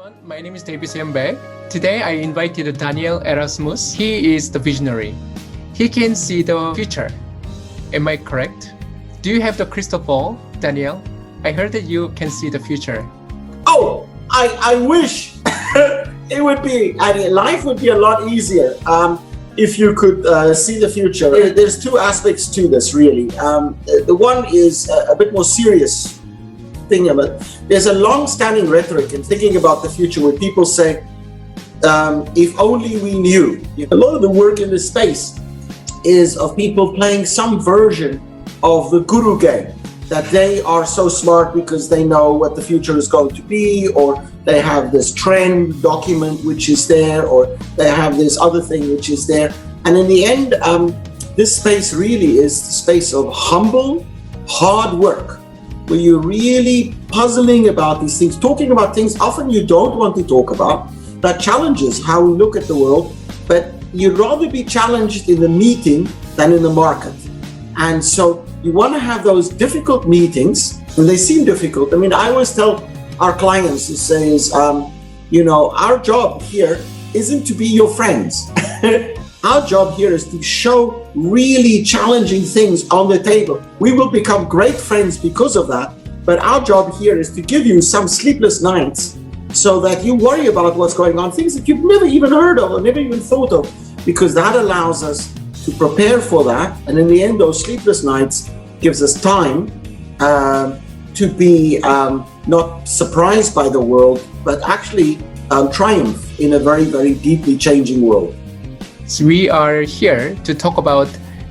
everyone, my name is David Sembe. Today I invited Daniel Erasmus. He is the visionary. He can see the future. Am I correct? Do you have the crystal ball, Daniel? I heard that you can see the future. Oh, I wish it would be, life would be a lot easier if you could see the future. There's two aspects to this, really. The one is a bit more serious thing of it. There's a long-standing rhetoric in thinking about the future where people say, if only we knew. A lot of the work in this space is of people playing some version of the guru game, that they are so smart because they know what the future is going to be, or they have this trend document which is there, or they have this other thing which is there. And in the end, this space really is the space of humble, hard work, where you're really puzzling about these things, talking about things often you don't want to talk about, that challenges how we look at the world, but you'd rather be challenged in the meeting than in the market. And so you want to have those difficult meetings, and they seem difficult. I mean, I always tell our clients, it says, our job here isn't to be your friends. Our job here is to show really challenging things on the table. We will become great friends because of that, but our job here is to give you some sleepless nights so that you worry about what's going on, things that you've never even heard of or never even thought of, because that allows us to prepare for that. And in the end, those sleepless nights gives us time to be not surprised by the world, but actually triumph in a very, very deeply changing world. So we are here to talk about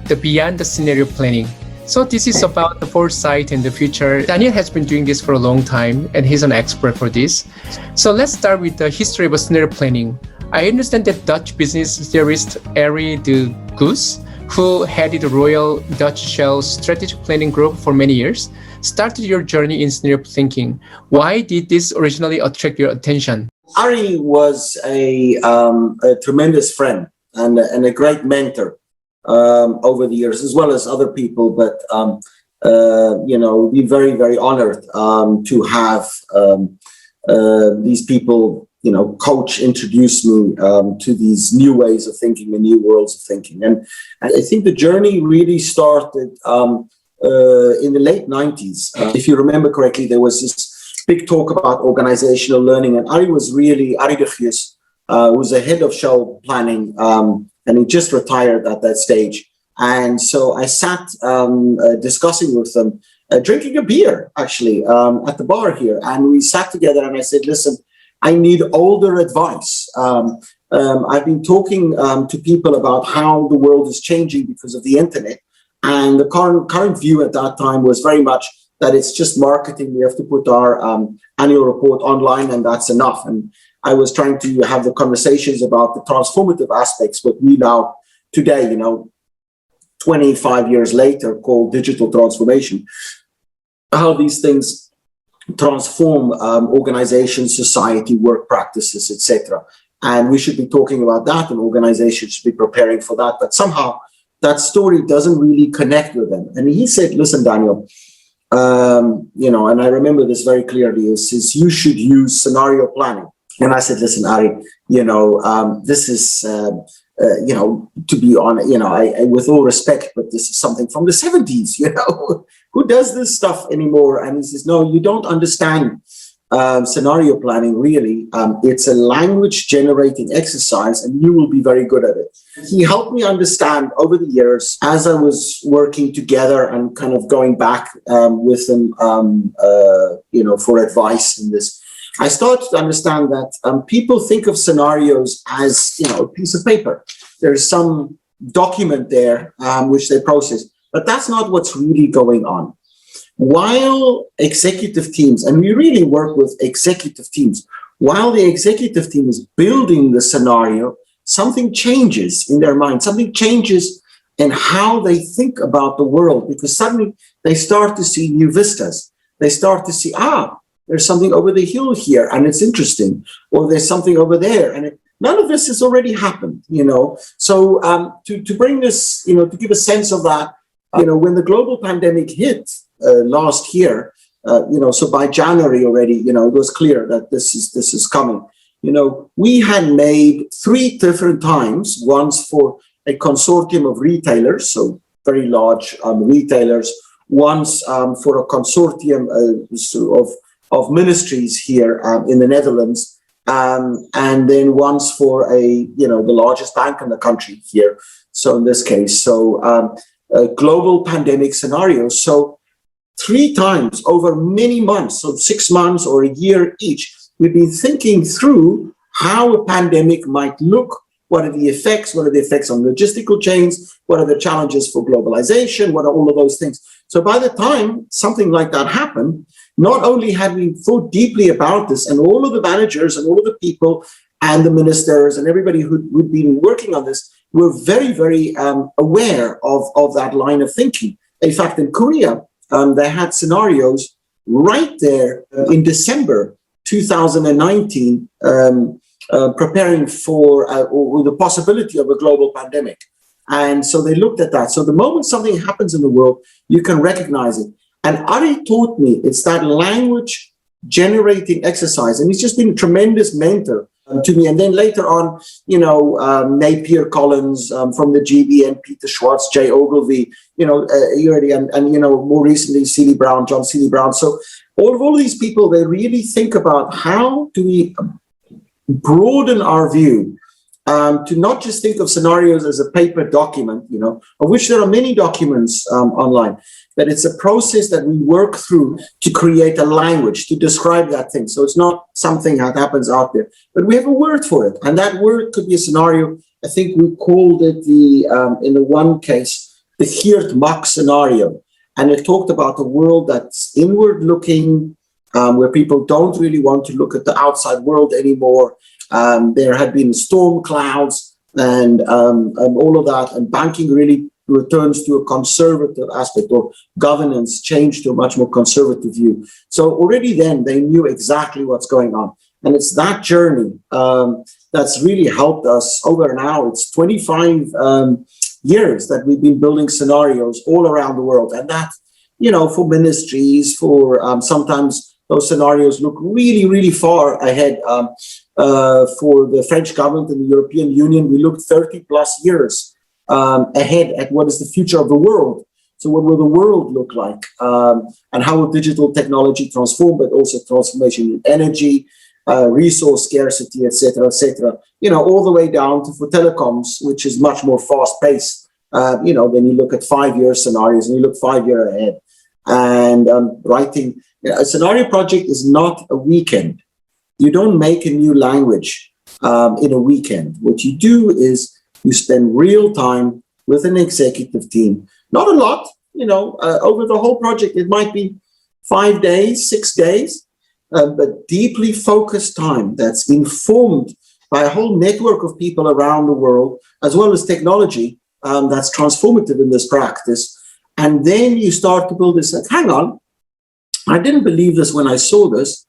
the beyond the scenario planning. So this is about the foresight in the future. Daniel has been doing this for a long time, and he's an expert for this. So let's start with the history of scenario planning. I understand that Dutch business theorist Arie de Geus, who headed the Royal Dutch Shell Strategic Planning Group for many years, started your journey in scenario thinking. Why did this originally attract your attention? Arie was a tremendous friend and a great mentor over the years, as well as other people. But, we're very, very honored to have these people, coach, introduce me to these new ways of thinking and new worlds of thinking. And I think the journey really started in the late 90s. If you remember correctly, there was this big talk about organizational learning, and Arie de Geus was the head of Shell planning, and he just retired at that stage. And so I sat discussing with them, drinking a beer, actually, at the bar here. And we sat together and I said, listen, I need older advice. I've been talking to people about how the world is changing because of the internet. And the current view at that time was very much that it's just marketing. We have to put our annual report online and that's enough. And I was trying to have the conversations about the transformative aspects, what we now today, 25 years later, call digital transformation, how these things transform organizations, society, work practices, etc. And we should be talking about that, and organizations should be preparing for that. But somehow that story doesn't really connect with them. And he said, listen, Daniel, and I remember this very clearly, he says, you should use scenario planning. And I said, listen, Arie, this is, to be honest, I with all respect, but this is something from the 70s, who does this stuff anymore? And he says, no, you don't understand scenario planning, really. It's a language generating exercise, and you will be very good at it. He helped me understand over the years, as I was working together and kind of going back with him, for advice in this. I started to understand that people think of scenarios as, a piece of paper. There's some document there which they process, but that's not what's really going on. While executive teams, and we really work with executive teams, while the executive team is building the scenario, something changes in their mind, something changes in how they think about the world, because suddenly they start to see new vistas. They start to see, there's something over the hill here, and it's interesting, or there's something over there, and none of this has already happened, So to bring this, to give a sense of that, when the global pandemic hit last year, So by January already, it was clear that this is coming. We had made 3 different times, once for a consortium of retailers, so very large retailers, once for a consortium of ministries here in the Netherlands, and then once for the largest bank in the country here. So in this case, a global pandemic scenario. So 3 times over many months, so 6 months or a year each, we've been thinking through how a pandemic might look. What are the effects? What are the effects on logistical chains? What are the challenges for globalization? What are all of those things? So by the time something like that happened, not only had we thought deeply about this, and all of the managers and all of the people and the ministers and everybody who'd been working on this were very, very aware of that line of thinking. In fact, in Korea, they had scenarios right there in December 2019, preparing for the possibility of a global pandemic. And so they looked at that. So the moment something happens in the world, you can recognize it. And Ari taught me it's that language generating exercise. And he's just been a tremendous mentor to me. And then later on, Napier Collins from the GBN, Peter Schwartz, Jay Ogilvy, and more recently, John Seeley Brown. So all of these people, they really think about how do we broaden our view to not just think of scenarios as a paper document, of which there are many documents online, but it's a process that we work through to create a language to describe that thing. So it's not something that happens out there, but we have a word for it. And that word could be a scenario. I think we called it in the one case, the Geert Mak scenario. And it talked about a world that's inward looking, where people don't really want to look at the outside world anymore. There had been storm clouds and all of that, and banking really returns to a conservative aspect, or governance changed to a much more conservative view. So already then they knew exactly what's going on. And it's that journey that's really helped us over now. It's 25 years that we've been building scenarios all around the world. And that, for ministries, for sometimes those scenarios look really, really far ahead. For the French government and the European Union, we looked 30 plus years ahead at what is the future of the world. So what will the world look like? And how will digital technology transform, but also transformation in energy, resource scarcity, et cetera, all the way down to for telecoms, which is much more fast paced. Then you look at 5-year scenarios and you look 5 years ahead. And writing a scenario project is not a weekend. You don't make a new language in a weekend. What you do is you spend real time with an executive team. Not a lot, over the whole project. It might be 5 days, 6 days, but deeply focused time that's informed by a whole network of people around the world, as well as technology that's transformative in this practice. And then you start to build this, like, hang on, I didn't believe this when I saw this,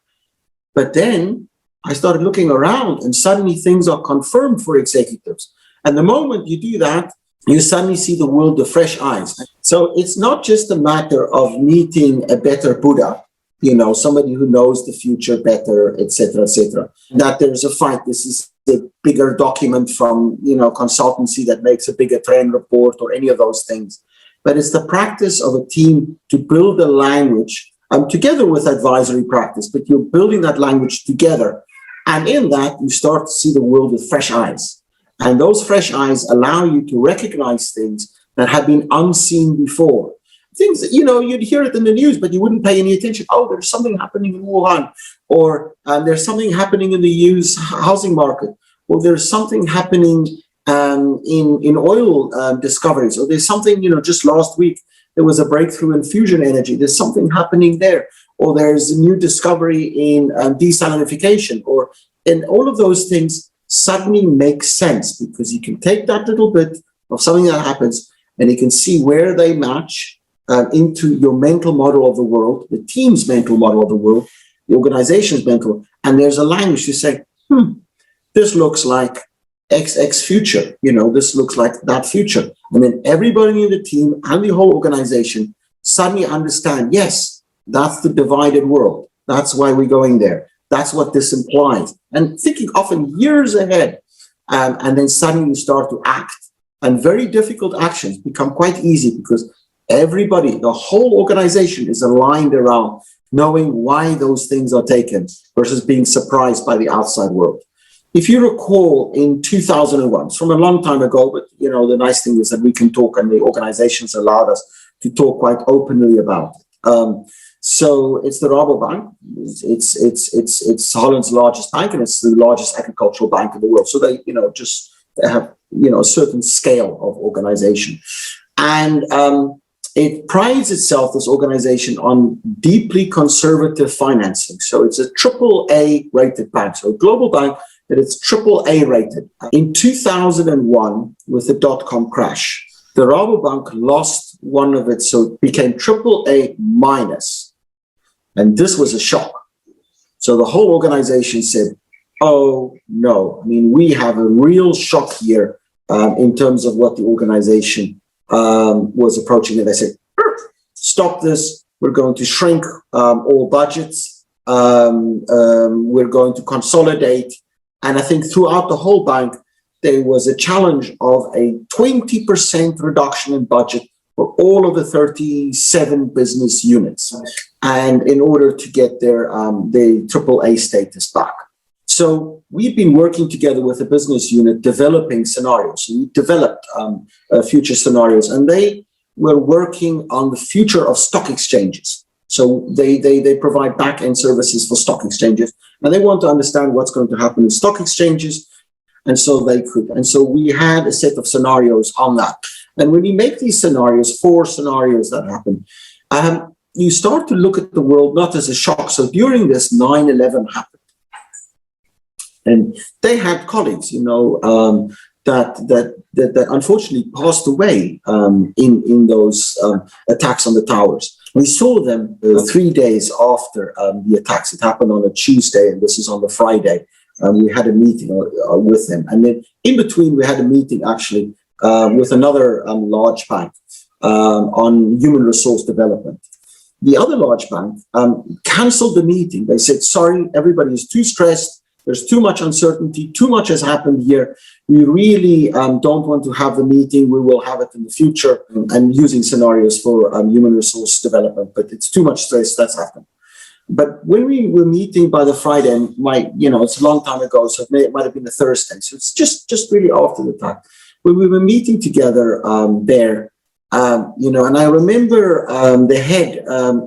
but then I started looking around and suddenly things are confirmed for executives. And the moment you do that, you suddenly see the world with fresh eyes. So it's not just a matter of meeting a better Buddha, somebody who knows the future better, et cetera, that there's a fight. This is the bigger document from, consultancy that makes a bigger trend report or any of those things. But it's the practice of a team to build a language together with advisory practice, but you're building that language together. And in that, you start to see the world with fresh eyes. And those fresh eyes allow you to recognize things that have been unseen before. Things that, you'd hear it in the news, but you wouldn't pay any attention. Oh, there's something happening in Wuhan, or there's something happening in the used housing market, or there's something happening in oil discoveries, or there's something, just last week, there was a breakthrough in fusion energy. There's something happening there, or there's a new discovery in desalinification, and all of those things suddenly make sense because you can take that little bit of something that happens and you can see where they match into your mental model of the world, the team's mental model of the world, the organization's mental, and there's a language to say, this looks like XX future, this looks like that future. And then everybody in the team and the whole organization suddenly understand, yes, That's the divided world. That's why we're going there. That's what this implies. And thinking often years ahead, and then suddenly you start to act. And very difficult actions become quite easy because everybody, the whole organization is aligned around knowing why those things are taken versus being surprised by the outside world. If you recall, in 2001, it's from a long time ago, but the nice thing is that we can talk, and the organizations allowed us to talk quite openly about it. So it's the Rabobank. It's Holland's largest bank, and it's the largest agricultural bank in the world. So they have a certain scale of organization, and it prides itself, this organization, on deeply conservative financing. So it's a AAA rated bank, so a global bank that it's AAA rated. In 2001, with the dot-com crash, the Rabobank lost one of its, so it became AAA minus. And this was a shock. So the whole organization said, oh no, we have a real shock here in terms of what the organization was approaching. And they said, stop this. We're going to shrink all budgets. We're going to consolidate. And I think throughout the whole bank, there was a challenge of a 20% reduction in budget for all of the 37 business units, and in order to get their AAA status back. So we've been working together with the business unit developing scenarios. So we developed future scenarios, and they were working on the future of stock exchanges. So they provide back-end services for stock exchanges, and they want to understand what's going to happen in stock exchanges. And so we had a set of scenarios on that. And when you make these scenarios, 4 scenarios that happen, you start to look at the world not as a shock. So during this, 9/11 happened. And they had colleagues, that unfortunately passed away in those attacks on the towers. We saw them 3 days after the attacks. It happened on a Tuesday, and this is on the Friday. We had a meeting with them. And then in between, we had a meeting actually with another large bank on human resource development. The other large bank canceled the meeting. They said, sorry, everybody is too stressed. There's too much uncertainty. Too much has happened here. We really don't want to have the meeting. We will have it in the future and using scenarios for human resource development. But it's too much stress that's happened. But when we were meeting by the Friday, and it's a long time ago, so it might have been a Thursday. So it's just really after the fact. When we were meeting together there, and I remember the head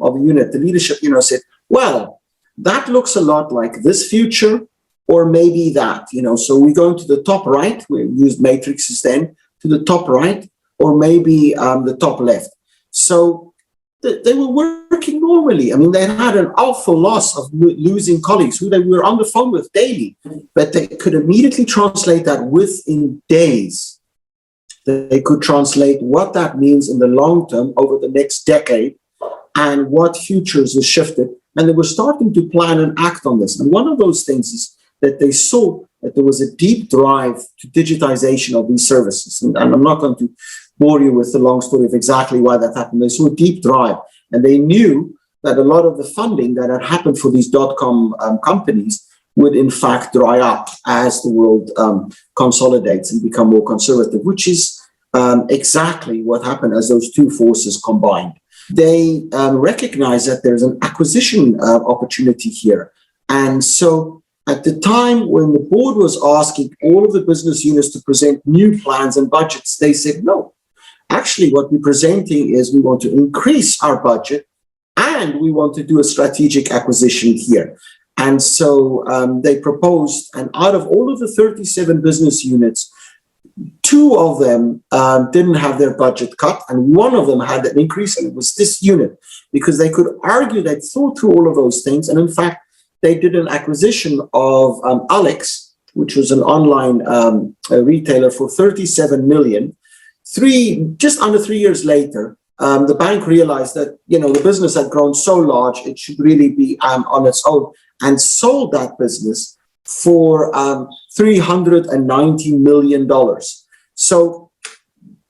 of the unit, the leadership, said, well, that looks a lot like this future, or maybe that, so we're going to the top right, we used matrices then, to the top right, or maybe the top left. So they were working normally. They had an awful loss of losing colleagues who they were on the phone with daily, but they could immediately translate that within days. They could translate what that means in the long term over the next decade and what futures were shifted. And they were starting to plan and act on this. And one of those things is that they saw that there was a deep drive to digitization of these services. And I'm not going to bore you with the long story of exactly why that happened. They saw a deep drive, and they knew that a lot of the funding that had happened for these dot-com companies would in fact dry up as the world consolidates and become more conservative, which is exactly what happened as those two forces combined. They recognize that there's an acquisition opportunity here. And so at the time when the board was asking all of the business units to present new plans and budgets, they said, no, actually what we're presenting is we want to increase our budget and we want to do a strategic acquisition here. And so they proposed, and out of all of the 37 business units, 2 of them didn't have their budget cut, and 1 of them had an increase, and it was this unit, because they could argue they thought through all of those things. And in fact, they did an acquisition of Alex, which was an online retailer, for 37 million. Just under 3 years later, the bank realized that the business had grown so large it should really be on its own, and sold that business for $390 million. So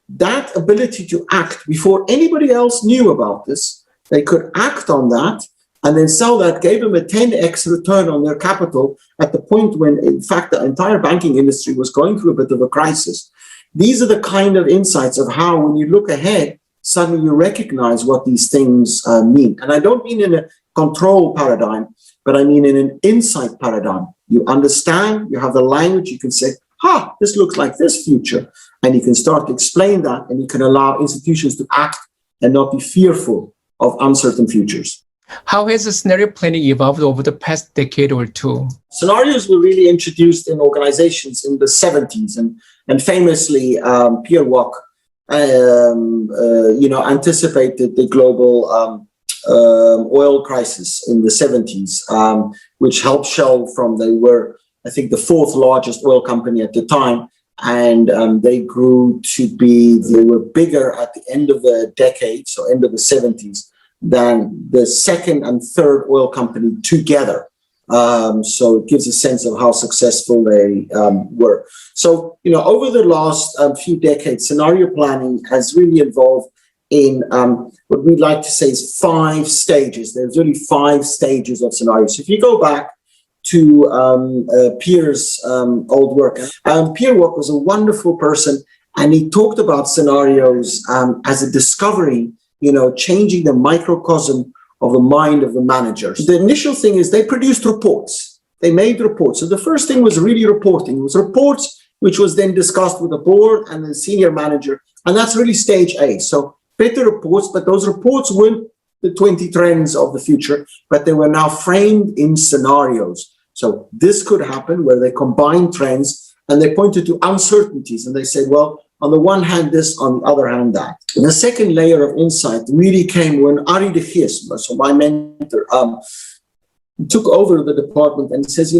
that ability to act before anybody else knew about this, they could act on that and then sell that, gave them a 10x return on their capital at the point when, in fact, the entire banking industry was going through a bit of a crisis. These are the kind of insights of how, when you look ahead, suddenly you recognize what these things mean. And I don't mean in a control paradigm, but I mean in an insight paradigm. You understand, you have the language, you can say, this looks like this future. And you can start to explain that, and you can allow institutions to act and not be fearful of uncertain futures. How has the scenario planning evolved over the past decade or two? Scenarios were really introduced in organizations in the 70s, and famously, Pierre Wack, anticipated the global oil crisis in the 70s, which helped Shell they were, I think, the fourth largest oil company at the time. And they grew to they were bigger at the end of the decade, so end of the 70s, than the second and third oil company together. So it gives a sense of how successful they were. So, over the last few decades, scenario planning has really evolved in what we'd like to say is 5 stages. There's really 5 stages of scenarios. So if you go back to Pierre's old work, Pierre Wack was a wonderful person, and he talked about scenarios as a discovery, changing the microcosm of the mind of the manager. The initial thing is they produced reports. They made reports. So the first thing was really reporting. It was reports which was then discussed with the board and the senior manager. And that's really stage A. So better reports, but those reports weren't the 20 trends of the future, but they were now framed in scenarios. So this could happen, where they combined trends and they pointed to uncertainties. And they said, well, on the one hand, this, on the other hand, that. And the second layer of insight really came when Arie de Geus, so my mentor, took over the department and says,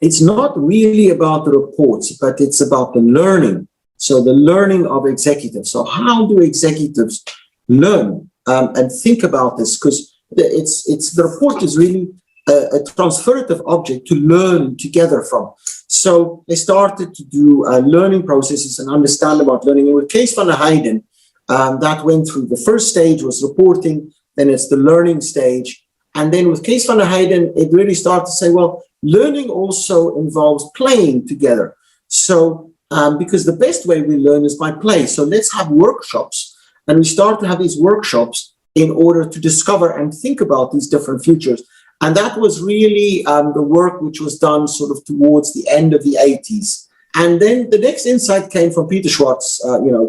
it's not really about the reports, but it's about the learning. So the learning of executives. So how do executives learn and think about this? Because the report is really a transferative object to learn together from. So they started to do learning processes and understand about learning. And with Kees van der Heijden, that went through. The first stage was reporting, then it's the learning stage. And then with Kees van der Heijden, it really started to say, well, learning also involves playing together. So because the best way we learn is by play. So let's have workshops. And we start to have these workshops in order to discover and think about these different futures. And that was really the work which was done sort of towards the end of the 80s. And then the next insight came from Peter Schwartz,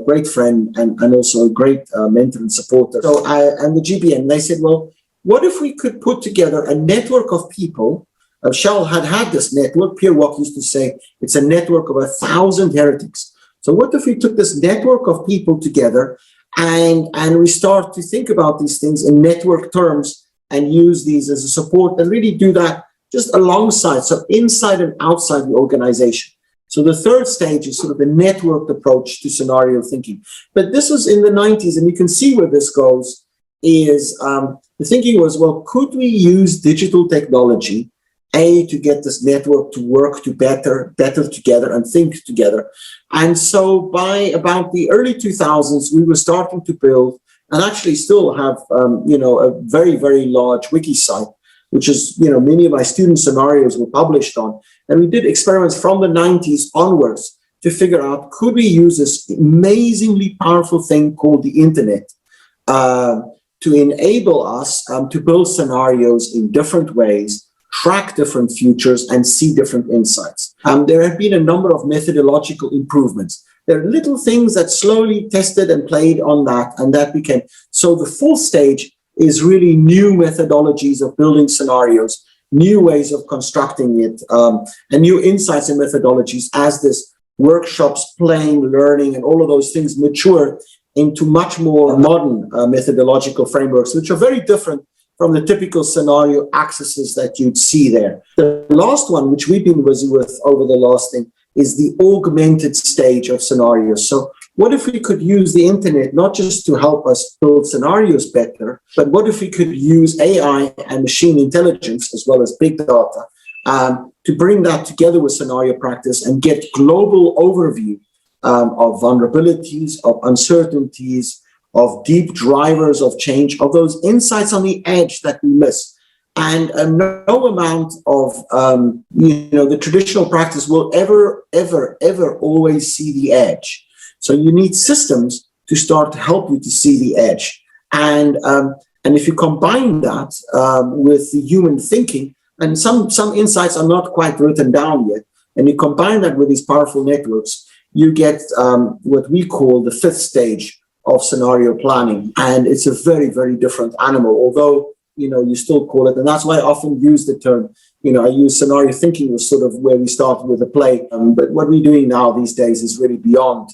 great friend and also a great mentor and supporter. So and the GBN, they said, well, what if we could put together a network of people? Shell had this network. Pierre Wack used to say it's a network of 1,000 heretics. So what if we took this network of people together and we start to think about these things in network terms and use these as a support and really do that just alongside, so inside and outside the organization. So the third stage is sort of the networked approach to scenario thinking. But this was in the 90s, and you can see where this goes is the thinking was, well, could we use digital technology, to get this network to work to better together and think together. And so by about the early 2000s, we were starting to build and actually still have, a very, very large wiki site, which is, many of my student scenarios were published on. And we did experiments from the 90s onwards to figure out, could we use this amazingly powerful thing called the internet to enable us to build scenarios in different ways, track different futures, and see different insights. There have been a number of methodological improvements. There are little things that slowly tested and played on that, and that became. So the fourth stage is really new methodologies of building scenarios, new ways of constructing it, and new insights and methodologies as this workshops, playing, learning, and all of those things mature into much more modern methodological frameworks, which are very different from the typical scenario accesses that you'd see there. The last one, which we've been busy with over the last thing, is the augmented stage of scenarios. So what if we could use the internet not just to help us build scenarios better, but what if we could use AI and machine intelligence as well as big data to bring that together with scenario practice and get global overview of vulnerabilities, of uncertainties, of deep drivers of change, of those insights on the edge that we miss. And no amount of, the traditional practice will ever always see the edge. So you need systems to start to help you to see the edge. And if you combine that with the human thinking, and some insights are not quite written down yet, and you combine that with these powerful networks, you get what we call the fifth stage of scenario planning. And it's a very, very different animal, although, you still call it, and that's why I often use the term, I use scenario thinking was sort of where we started with the play. But what we're doing now these days is really beyond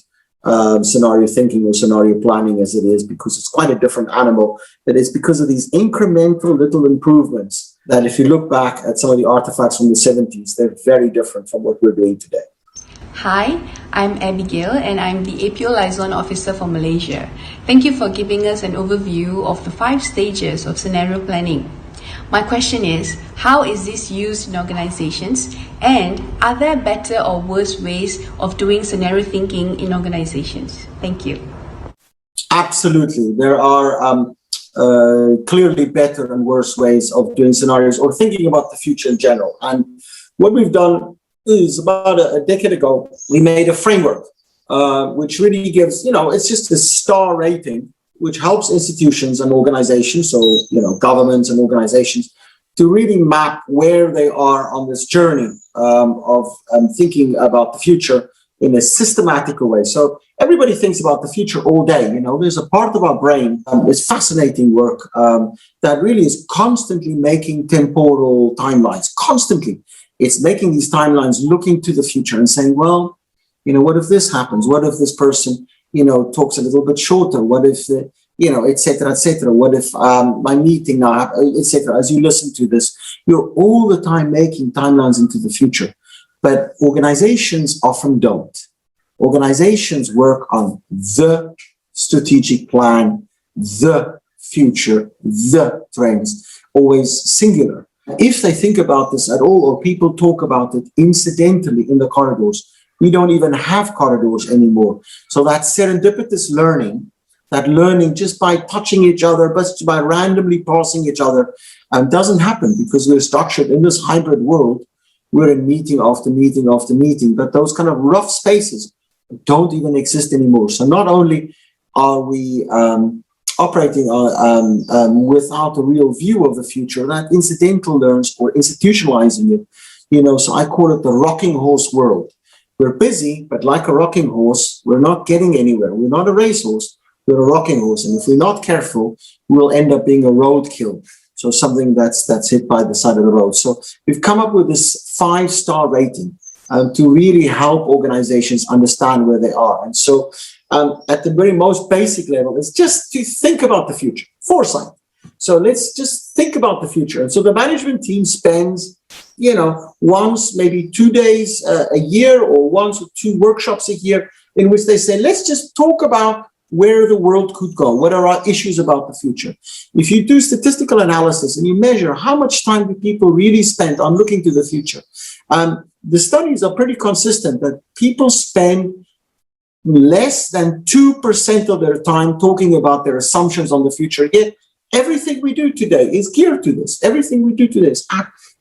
scenario thinking or scenario planning as it is, because it's quite a different animal. That is because of these incremental little improvements that if you look back at some of the artifacts from the 70s, they're very different from what we're doing today. Hi, I'm Abigail and I'm the APO Liaison Officer for Malaysia. Thank you for giving us an overview of the 5 stages of scenario planning. My question is, how is this used in organizations, and are there better or worse ways of doing scenario thinking in organizations? Thank you. Absolutely. There are clearly better and worse ways of doing scenarios or thinking about the future in general. And what we've done is about a decade ago, we made a framework, which really gives, it's just a star rating, which helps institutions and organizations, so, governments and organizations, to really map where they are on this journey of thinking about the future in a systematic way. So everybody thinks about the future all day. There's a part of our brain, it's fascinating work that really is constantly making temporal timelines, constantly. It's making these timelines looking to the future and saying, well, what if this happens? What if this person, talks a little bit shorter? What if, et cetera, et cetera? What if my meeting now, et cetera? As you listen to this, you're all the time making timelines into the future. But organizations often don't. Organizations work on the strategic plan, the future, the trends, always singular. If they think about this at all, or people talk about it incidentally in the corridors, we don't even have corridors anymore. So that serendipitous learning, that learning just by touching each other, but by randomly passing each other, doesn't happen because we're structured in this hybrid world. We're in meeting after meeting after meeting, but those kind of rough spaces don't even exist anymore. So not only are we operating without a real view of the future, that incidental learns or institutionalizing it, so I call it the rocking horse world. We're busy, but like a rocking horse, we're not getting anywhere. We're not a racehorse, we're a rocking horse. And if we're not careful, we'll end up being a roadkill. So something that's hit by the side of the road. So we've come up with this 5-star rating to really help organizations understand where they are. And so at the very most basic level, it's just to think about the future, foresight. So let's just think about the future. And so the management team spends, once, maybe 2 days a year, or 1 or 2 workshops a year, in which they say, let's just talk about where the world could go. What are our issues about the future? If you do statistical analysis and you measure how much time do people really spend on looking to the future, the studies are pretty consistent that people spend less than 2% of their time talking about their assumptions on the future. Yet everything we do today is geared to this. Everything we do today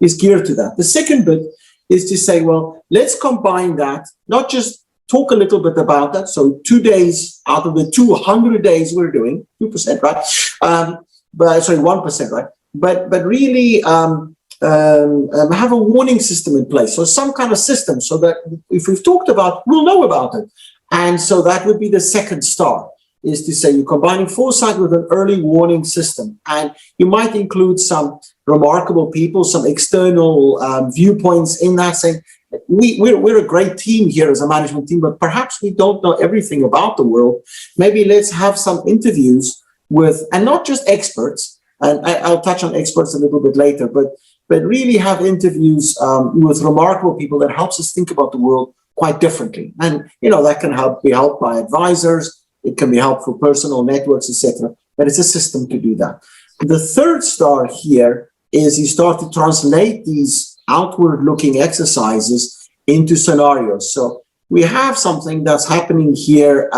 is geared to that. The second bit is to say, well, let's combine that, not just talk a little bit about that. So 2 days out of the 200 days we're doing, 2%, right? 1%, right? But really have a warning system in place. So some kind of system so that if we've talked about, we'll know about it. And so that would be the second star, is to say you're combining foresight with an early warning system. And you might include some remarkable people, some external viewpoints in that, saying, we're a great team here as a management team, but perhaps we don't know everything about the world. Maybe let's have some interviews with, and not just experts, and I'll touch on experts a little bit later, but really have interviews with remarkable people that helps us think about the world quite differently. And, that can be helped by advisors. It can be helped for personal networks, etc. But it's a system to do that. The third star here is you start to translate these outward-looking exercises into scenarios. So we have something that's happening here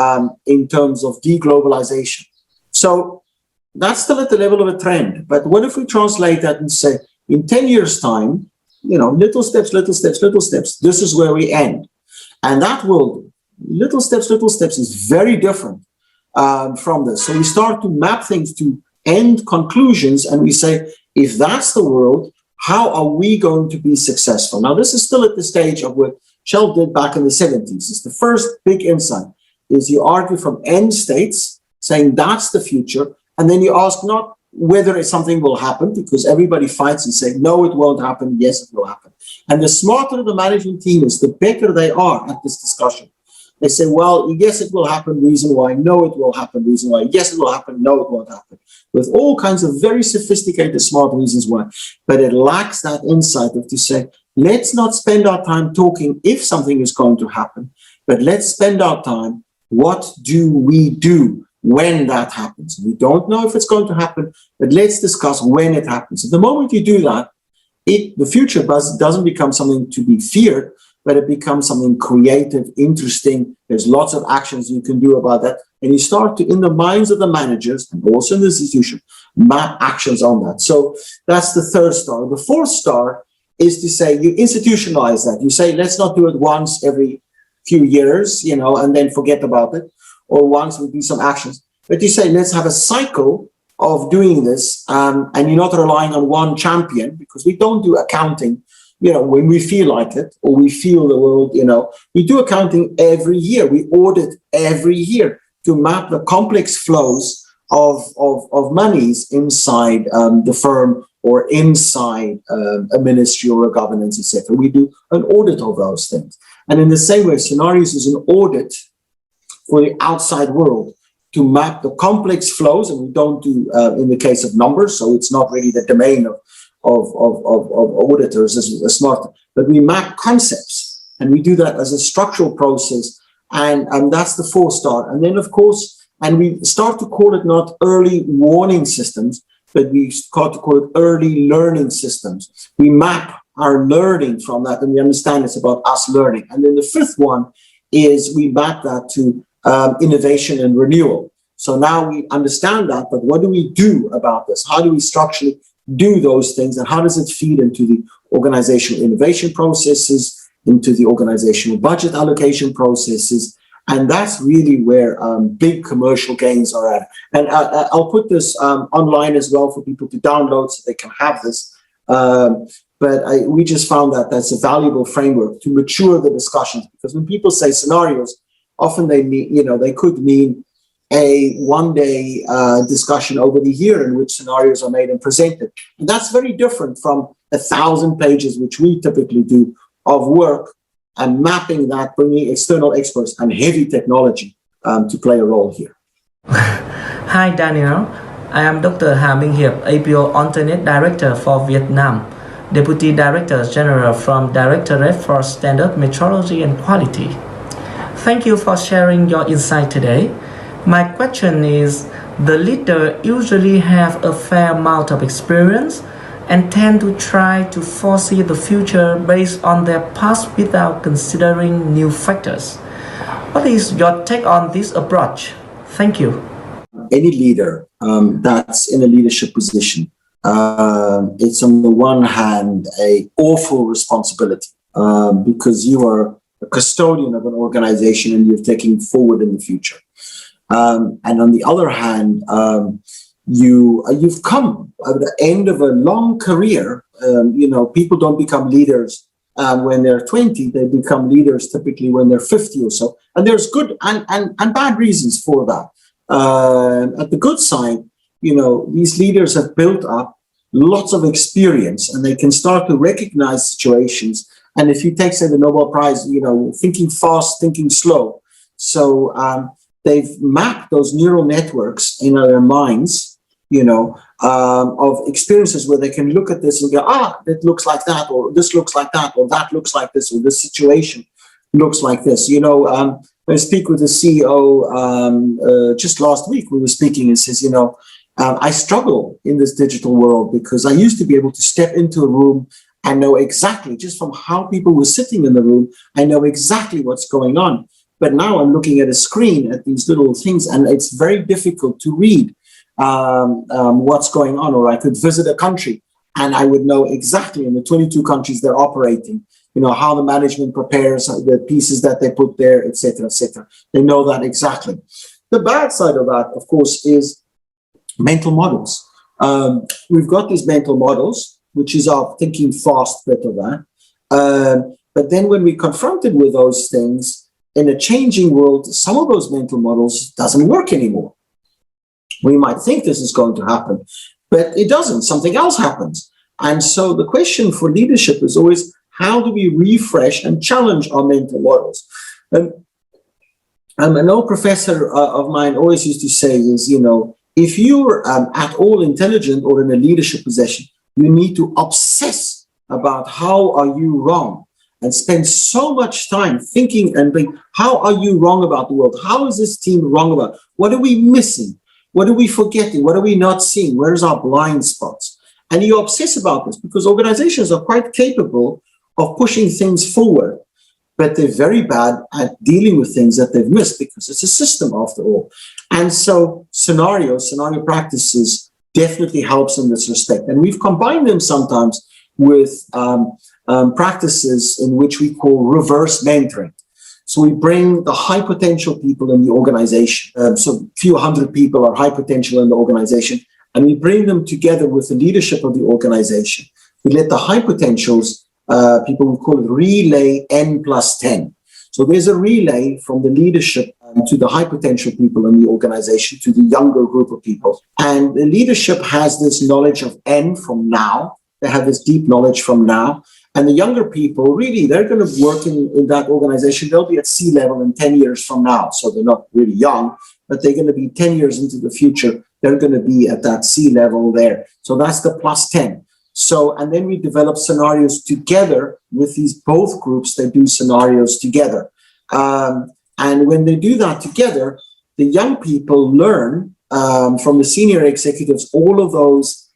in terms of deglobalization. So that's still at the level of a trend. But what if we translate that and say, in 10 years' time, little steps, little steps, little steps, this is where we end. And that world, little steps is very different from this. So we start to map things to end conclusions, and we say, if that's the world, how are we going to be successful? Now, this is still at the stage of what Shell did back in the 70s. It's the first big insight, is you argue from end states, saying that's the future, and then you ask not whether something will happen, because everybody fights and say, no, it won't happen, yes, it will happen. And the smarter the management team is, the better they are at this discussion. They say, well, yes, it will happen, reason why, no, it will happen, reason why, yes, it will happen, no, it won't happen, with all kinds of very sophisticated, smart reasons why. But it lacks that insight of to say, let's not spend our time talking if something is going to happen, but let's spend our time, what do we do when that happens? We don't know if it's going to happen, but let's discuss when it happens. At the moment you do that, the future doesn't become something to be feared, but it becomes something creative, interesting. There's lots of actions you can do about that. And you start to, in the minds of the managers and also in the institution, map actions on that. So that's the third star. The fourth star is to say you institutionalize that. You say, let's not do it once every few years, and then forget about it, or once we do some actions. But you say, let's have a cycle of doing this, and you're not relying on one champion, because we don't do accounting, when we feel like it, or we feel the world, we do accounting every year. We audit every year to map the complex flows of monies inside the firm or inside a ministry or a governance, etc. We do an audit of those things. And in the same way, scenarios is an audit for the outside world to map the complex flows, and we don't do in the case of numbers, so it's not really the domain of auditors as smart, but we map concepts, and we do that as a structural process, and that's the fourth star. And then, of course, and we start to call it not early warning systems, but we start to call it early learning systems. We map our learning from that, and we understand it's about us learning. And then the fifth one is we map that to innovation and renewal. So now we understand that, but what do we do about this? How do we structurally do those things, and how does it feed into the organizational innovation processes, into the organizational budget allocation processes? And that's really where big commercial gains are at. And I'll put this online as well for people to download so they can have this. But we just found that that's a valuable framework to mature the discussions, because when people say scenarios, often they mean, they could mean a one-day discussion over the year in which scenarios are made and presented. And that's very different from 1,000 pages, which we typically do, of work and mapping that, bringing external experts and heavy technology to play a role here. Hi, Daniel. I am Dr. Hà Minh Hiệp, APO Alternate Director for Vietnam, Deputy Director General from Directorate for Standard Metrology and Quality. Thank you for sharing your insight today. My question is, the leader usually have a fair amount of experience and tend to try to foresee the future based on their past without considering new factors. What is your take on this approach? Thank you. Any leader that's in a leadership position, it's on the one hand an awful responsibility because you are a custodian of an organization and you're taking forward in the future. And on the other hand, you've come at the end of a long career. People don't become leaders when they're 20. They become leaders typically when they're 50 or so. And there's good and bad reasons for that. At the good side, these leaders have built up lots of experience and they can start to recognize situations. And if you take, say, the Nobel Prize, thinking fast, thinking slow. So they've mapped those neural networks in their minds, of experiences where they can look at this and go, it looks like that, or this looks like that, or that looks like this, or this situation looks like this. I speak with the CEO just last week. We were speaking and says, I struggle in this digital world because I used to be able to step into a room and know exactly, just from how people were sitting in the room, I know exactly what's going on. But now I'm looking at a screen at these little things and it's very difficult to read. what's going on, or I could visit a country and I would know exactly in the 22 countries they're operating, how the management prepares the pieces that they put there, etc., etc. They know that exactly. The bad side of that, of course, is mental models. We've got these mental models, which is our thinking fast bit of that. But then when we're confronted with those things in a changing world, some of those mental models doesn't work anymore. We might think this is going to happen, but it doesn't. Something else happens. And so the question for leadership is always, how do we refresh and challenge our mental models? An old professor of mine always used to say is, if you're at all intelligent or in a leadership position, you need to obsess about how are you wrong, and spend so much time thinking and think, how are you wrong about the world? How is this team wrong about? What are we missing? What are we forgetting? What are we not seeing? Where's our blind spots? And you obsess about this because organizations are quite capable of pushing things forward, but they're very bad at dealing with things that they've missed because it's a system after all. And so scenario practices definitely helps in this respect. And we've combined them sometimes with practices in which we call reverse mentoring. So we bring the high potential people in the organization. So a few hundred people are high potential in the organization, and we bring them together with the leadership of the organization. We let the high potentials, people, we call it relay N plus 10. So there's a relay from the leadership to the high potential people in the organization, to the younger group of people. And the leadership has this knowledge of N from now. They have this deep knowledge from now. And the younger people, really, they're going to work in that organization. They'll be at sea level in 10 years from now. So they're not really young, but they're going to be 10 years into the future. They're going to be at that sea level there. So that's the plus 10. So, and then we develop scenarios together with these both groups. They do scenarios together. And when they do that together, the young people learn from the senior executives all of those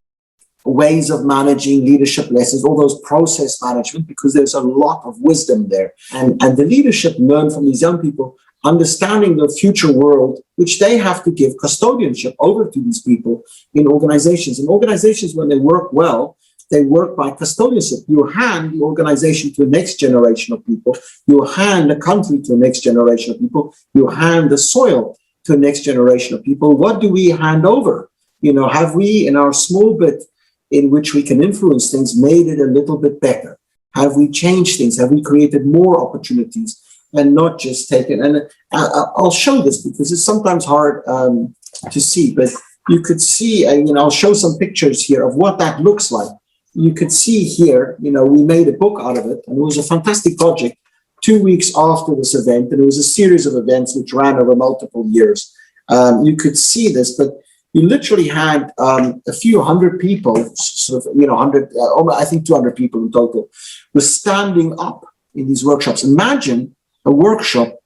ways of managing leadership lessons, all those process management, because there's a lot of wisdom there. And the leadership learn from these young people, understanding the future world, which they have to give custodianship over to these people in organizations. And organizations, when they work well, they work by custodianship. You hand the organization to the next generation of people. You hand the country to the next generation of people. You hand the soil to the next generation of people. What do we hand over? Have we, in our small bit in which we can influence things, made it a little bit better? Have we changed things? Have we created more opportunities and not just taken? And I'll show this because it's sometimes hard to see, but you could see, I'll show some pictures here of what that looks like. You could see here, we made a book out of it, and it was a fantastic project 2 weeks after this event, and it was a series of events which ran over multiple years. You could see this, but you literally had a few hundred people, sort of, 100, I think 200 people in total, were standing up in these workshops. Imagine a workshop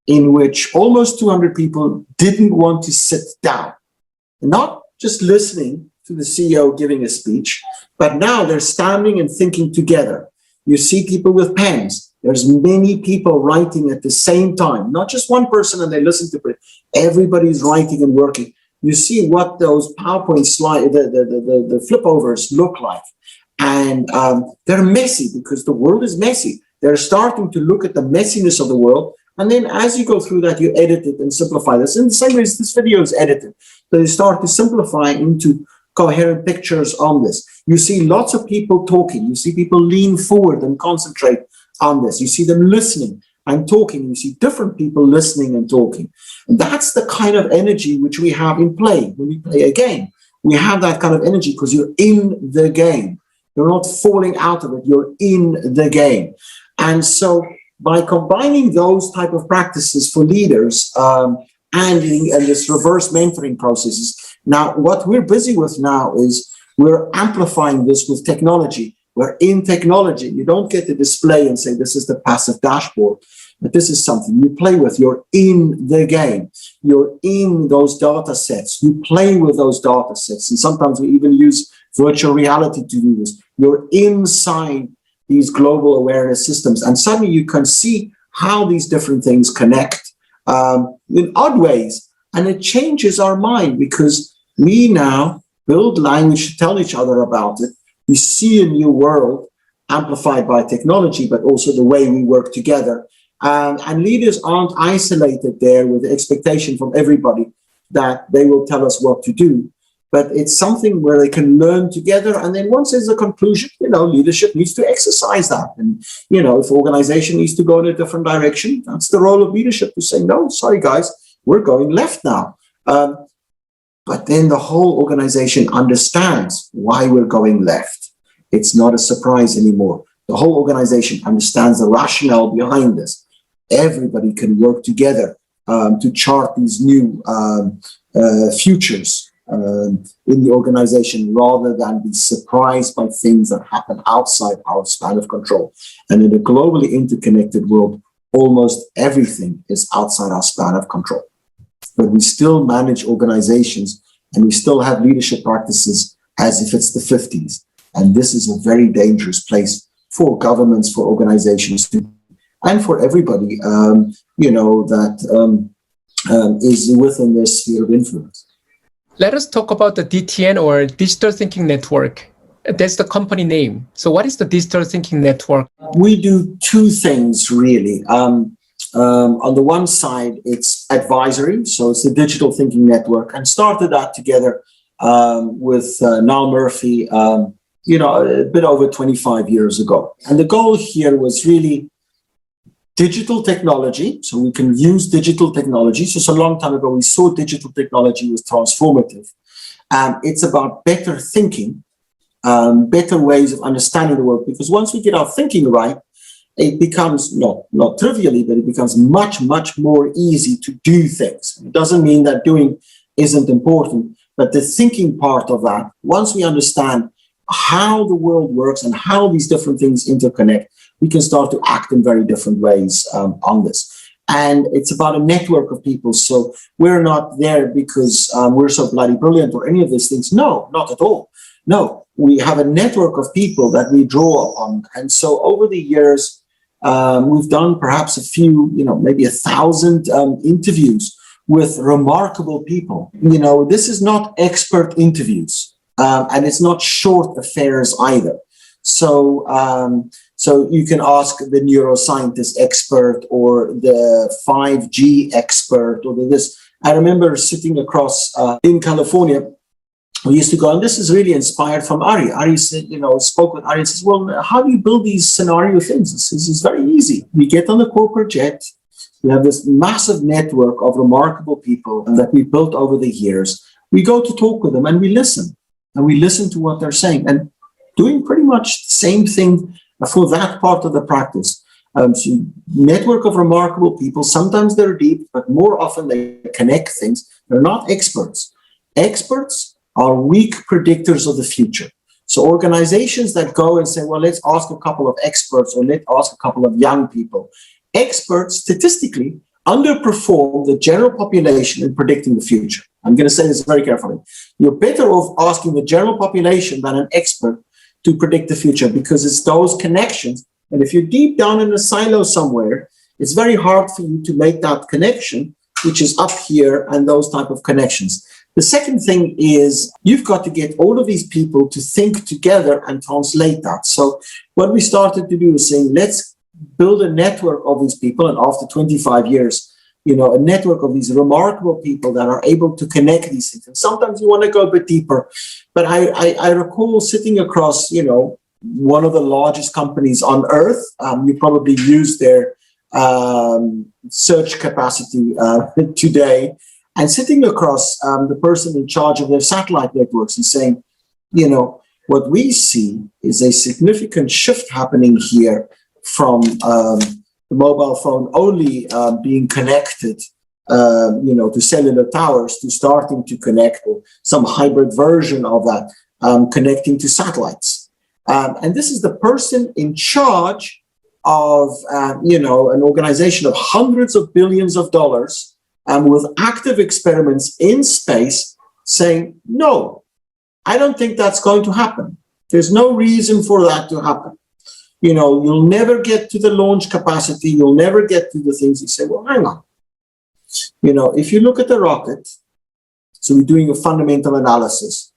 in which almost 200 people didn't want to sit down, not just listening to the CEO giving a speech, but now they're standing and thinking together. You see people with pens. There's many people writing at the same time, not just one person and they listen to it. Everybody's writing and working. You see what those PowerPoint slides, the flip overs look like. And they're messy because the world is messy. They're starting to look at the messiness of the world. And then as you go through that, you edit it and simplify this. In the same way as this video is edited. So you start to simplify into coherent pictures on this. You see lots of people talking. You see people lean forward and concentrate on this. You see them listening and talking. You see different people listening and talking. And that's the kind of energy which we have in play. When we play a game, we have that kind of energy because you're in the game. You're not falling out of it. You're in the game. And so by combining those type of practices for leaders and this reverse mentoring processes, now what we're busy with now is we're amplifying this with technology. We're in technology. You don't get the display and say, this is the passive dashboard, but this is something you play with. You're in the game. You're in those data sets. You play with those data sets. And sometimes we even use virtual reality to do this. You're inside these global awareness systems. And suddenly you can see how these different things connect in odd ways. And it changes our mind because We now build language to tell each other about it. We see a new world amplified by technology, but also the way we work together. And leaders aren't isolated there with the expectation from everybody that they will tell us what to do. But it's something where they can learn together. And then once there's a conclusion, leadership needs to exercise that. And, if the organization needs to go in a different direction, that's the role of leadership to say, no, sorry, guys, we're going left now. But then the whole organization understands why we're going left. It's not a surprise anymore. The whole organization understands the rationale behind this. Everybody can work together to chart these new futures in the organization, rather than be surprised by things that happen outside our span of control. And in a globally interconnected world, almost everything is outside our span of control. But we still manage organizations and we still have leadership practices as if it's the 50s. And this is a very dangerous place for governments, for organizations, and for everybody, that is within their sphere of influence. Let us talk about the DTN, or Digital Thinking Network. That's the company name. So what is the Digital Thinking Network? We do two things, really. On the one side, it's advisory. So it's the Digital Thinking Network, and started that together with Niall Murphy, a bit over 25 years ago. And the goal here was really digital technology, so we can use digital technology. So it's a long time ago, we saw digital technology was transformative. It's about better thinking, better ways of understanding the world, because once we get our thinking right, it becomes, not trivially, but it becomes much, much more easy to do things. It doesn't mean that doing isn't important, but the thinking part of that, once we understand how the world works and how these different things interconnect, we can start to act in very different ways on this. And it's about a network of people. So we're not there because we're so bloody brilliant or any of these things. No, not at all. No, we have a network of people that we draw upon. And so over the years, we've done perhaps a few, maybe 1,000 interviews with remarkable people. This is not expert interviews, and it's not short affairs either. So you can ask the neuroscientist expert or the 5G expert or this. I remember sitting across in California. We used to go, and this is really inspired from Ari. Ari said, spoke with Ari and says, well, how do you build these scenario things? This is very easy. We get on the corporate jet. We have this massive network of remarkable people that we built over the years. We go to talk with them and we listen. And we listen to what they're saying. And doing pretty much the same thing for that part of the practice. So network of remarkable people, sometimes they're deep, but more often they connect things. They're not experts. Experts are weak predictors of the future. So organizations that go and say, well, let's ask a couple of experts or let's ask a couple of young people. Experts statistically underperform the general population in predicting the future. I'm going to say this very carefully. You're better off asking the general population than an expert to predict the future, because it's those connections. And if you're deep down in a silo somewhere, it's very hard for you to make that connection, which is up here, and those type of connections. The second thing is you've got to get all of these people to think together and translate that. So what we started to do is saying, let's build a network of these people. And after 25 years, a network of these remarkable people that are able to connect these things. And sometimes you want to go a bit deeper. But I recall sitting across, one of the largest companies on earth. You probably use their search capacity today. And sitting across the person in charge of their satellite networks and saying, what we see is a significant shift happening here from the mobile phone only being connected, to cellular towers, to starting to connect, or some hybrid version of that, connecting to satellites. And this is the person in charge of, an organization of hundreds of billions of dollars, with active experiments in space, saying, no, I don't think that's going to happen. There's no reason for that to happen. You'll never get to the launch capacity. You'll never get to the things. You say, well, hang on. If you look at the rocket, So we're doing a fundamental analysis.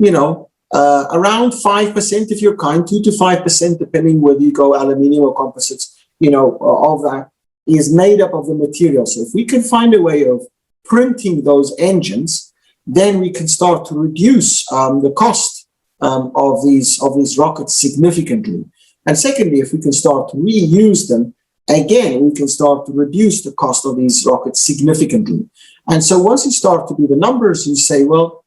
Around 5%, if you're kind, 2 to 5%, depending whether you go aluminium or composites, of that is made up of the material. So if we can find a way of printing those engines, then we can start to reduce the cost of these rockets significantly. And secondly, if we can start to reuse them, again, we can start to reduce the cost of these rockets significantly. And so once you start to do the numbers, you say, well,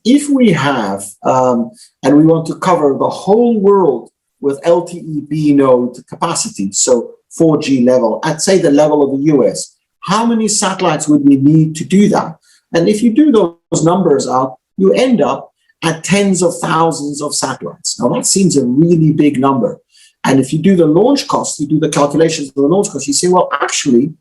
if we have, and we want to cover the whole world with LTE B node capacity, so 4G level, at say the level of the US, how many satellites would we need to do that? And if you do those numbers out, you end up at tens of thousands of satellites. Now that seems a really big number. And if you do the launch cost, you do the calculations of the launch cost, you say, well, actually,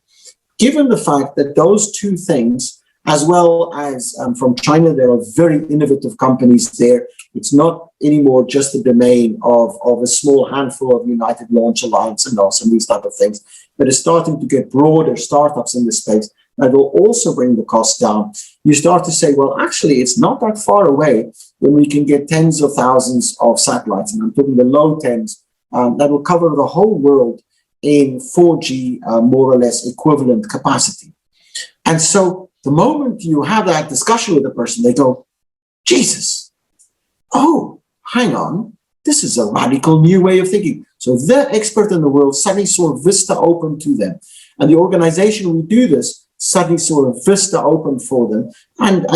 given the fact that those two things, as well as from China, there are very innovative companies there. It's not anymore just the domain of a small handful of United Launch Alliance and NASA and these type of things, but it's starting to get broader startups in this space that will also bring the cost down. You start to say, well, actually, it's not that far away when we can get tens of thousands of satellites, and I'm talking the low tens, that will cover the whole world in 4G, more or less equivalent capacity. And so the moment you have that discussion with the person, they go, Jesus, oh, hang on, this is a radical new way of thinking. So the expert in the world suddenly saw a vista open to them. And the organization we do this suddenly saw a vista open for them. And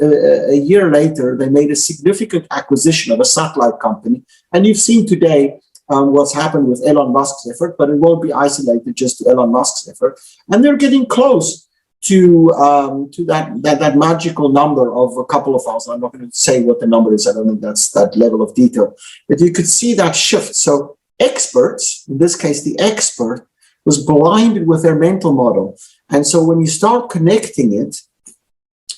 a year later, they made a significant acquisition of a satellite company. And you've seen today what's happened with Elon Musk's effort, but it won't be isolated just to Elon Musk's effort. And they're getting close to that magical number of a couple of thousand. I'm not going to say what the number is. I don't think that's that level of detail. But you could see that shift. So experts, in this case, the expert, was blinded with their mental model. And so when you start connecting it,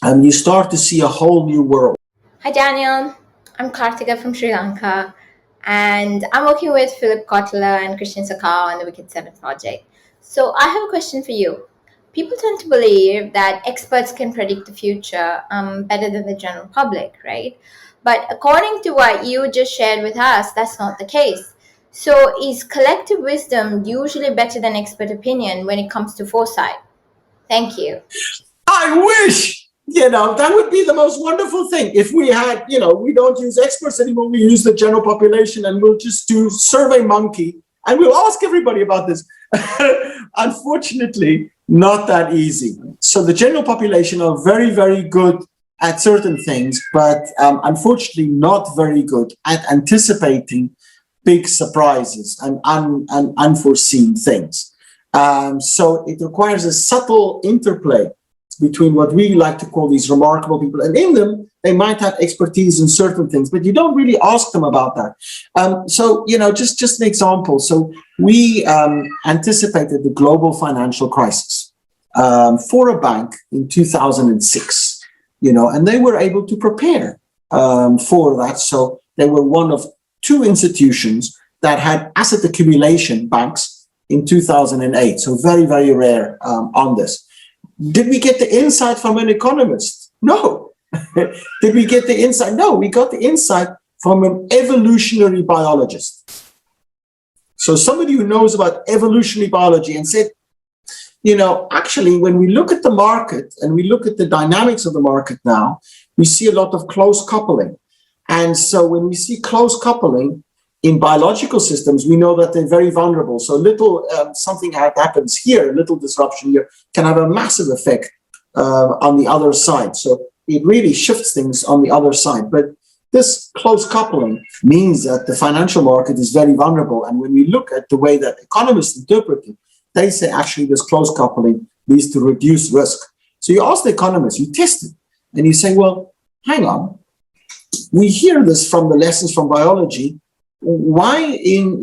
you start to see a whole new world. Hi, Daniel. I'm Kartika from Sri Lanka, and I'm working with Philip Kotler and Christian Sakau on the Wicked 7 project. So I have a question for you. People tend to believe that experts can predict the future better than the general public, right? But according to what you just shared with us, that's not the case. So is collective wisdom usually better than expert opinion when it comes to foresight? Thank you. I wish, that would be the most wonderful thing. If we had, we don't use experts anymore, we use the general population, and we'll just do Survey Monkey, and we'll ask everybody about this. Unfortunately, not that easy. So the general population are very, very good at certain things, but unfortunately not very good at anticipating big surprises and unforeseen things. So it requires a subtle interplay between what we like to call these remarkable people. And in them, they might have expertise in certain things, but you don't really ask them about that. Just an example. So we anticipated the global financial crisis for a bank in 2006, and they were able to prepare for that. So they were one of two institutions that had asset accumulation banks in 2008. So very, very rare on this. Did we get the insight from an economist? No. Did we get the insight? No, we got the insight from an evolutionary biologist. So somebody who knows about evolutionary biology and said, actually, when we look at the market and we look at the dynamics of the market now, we see a lot of close coupling. And so when we see close coupling in biological systems, we know that they're very vulnerable. So little something happens here, a little disruption here, can have a massive effect on the other side. So it really shifts things on the other side. But this close coupling means that the financial market is very vulnerable. And when we look at the way that economists interpret it, they say actually this close coupling leads to reduced risk. So you ask the economists, you test it, and you say, well, hang on. We hear this from the lessons from biology. Why in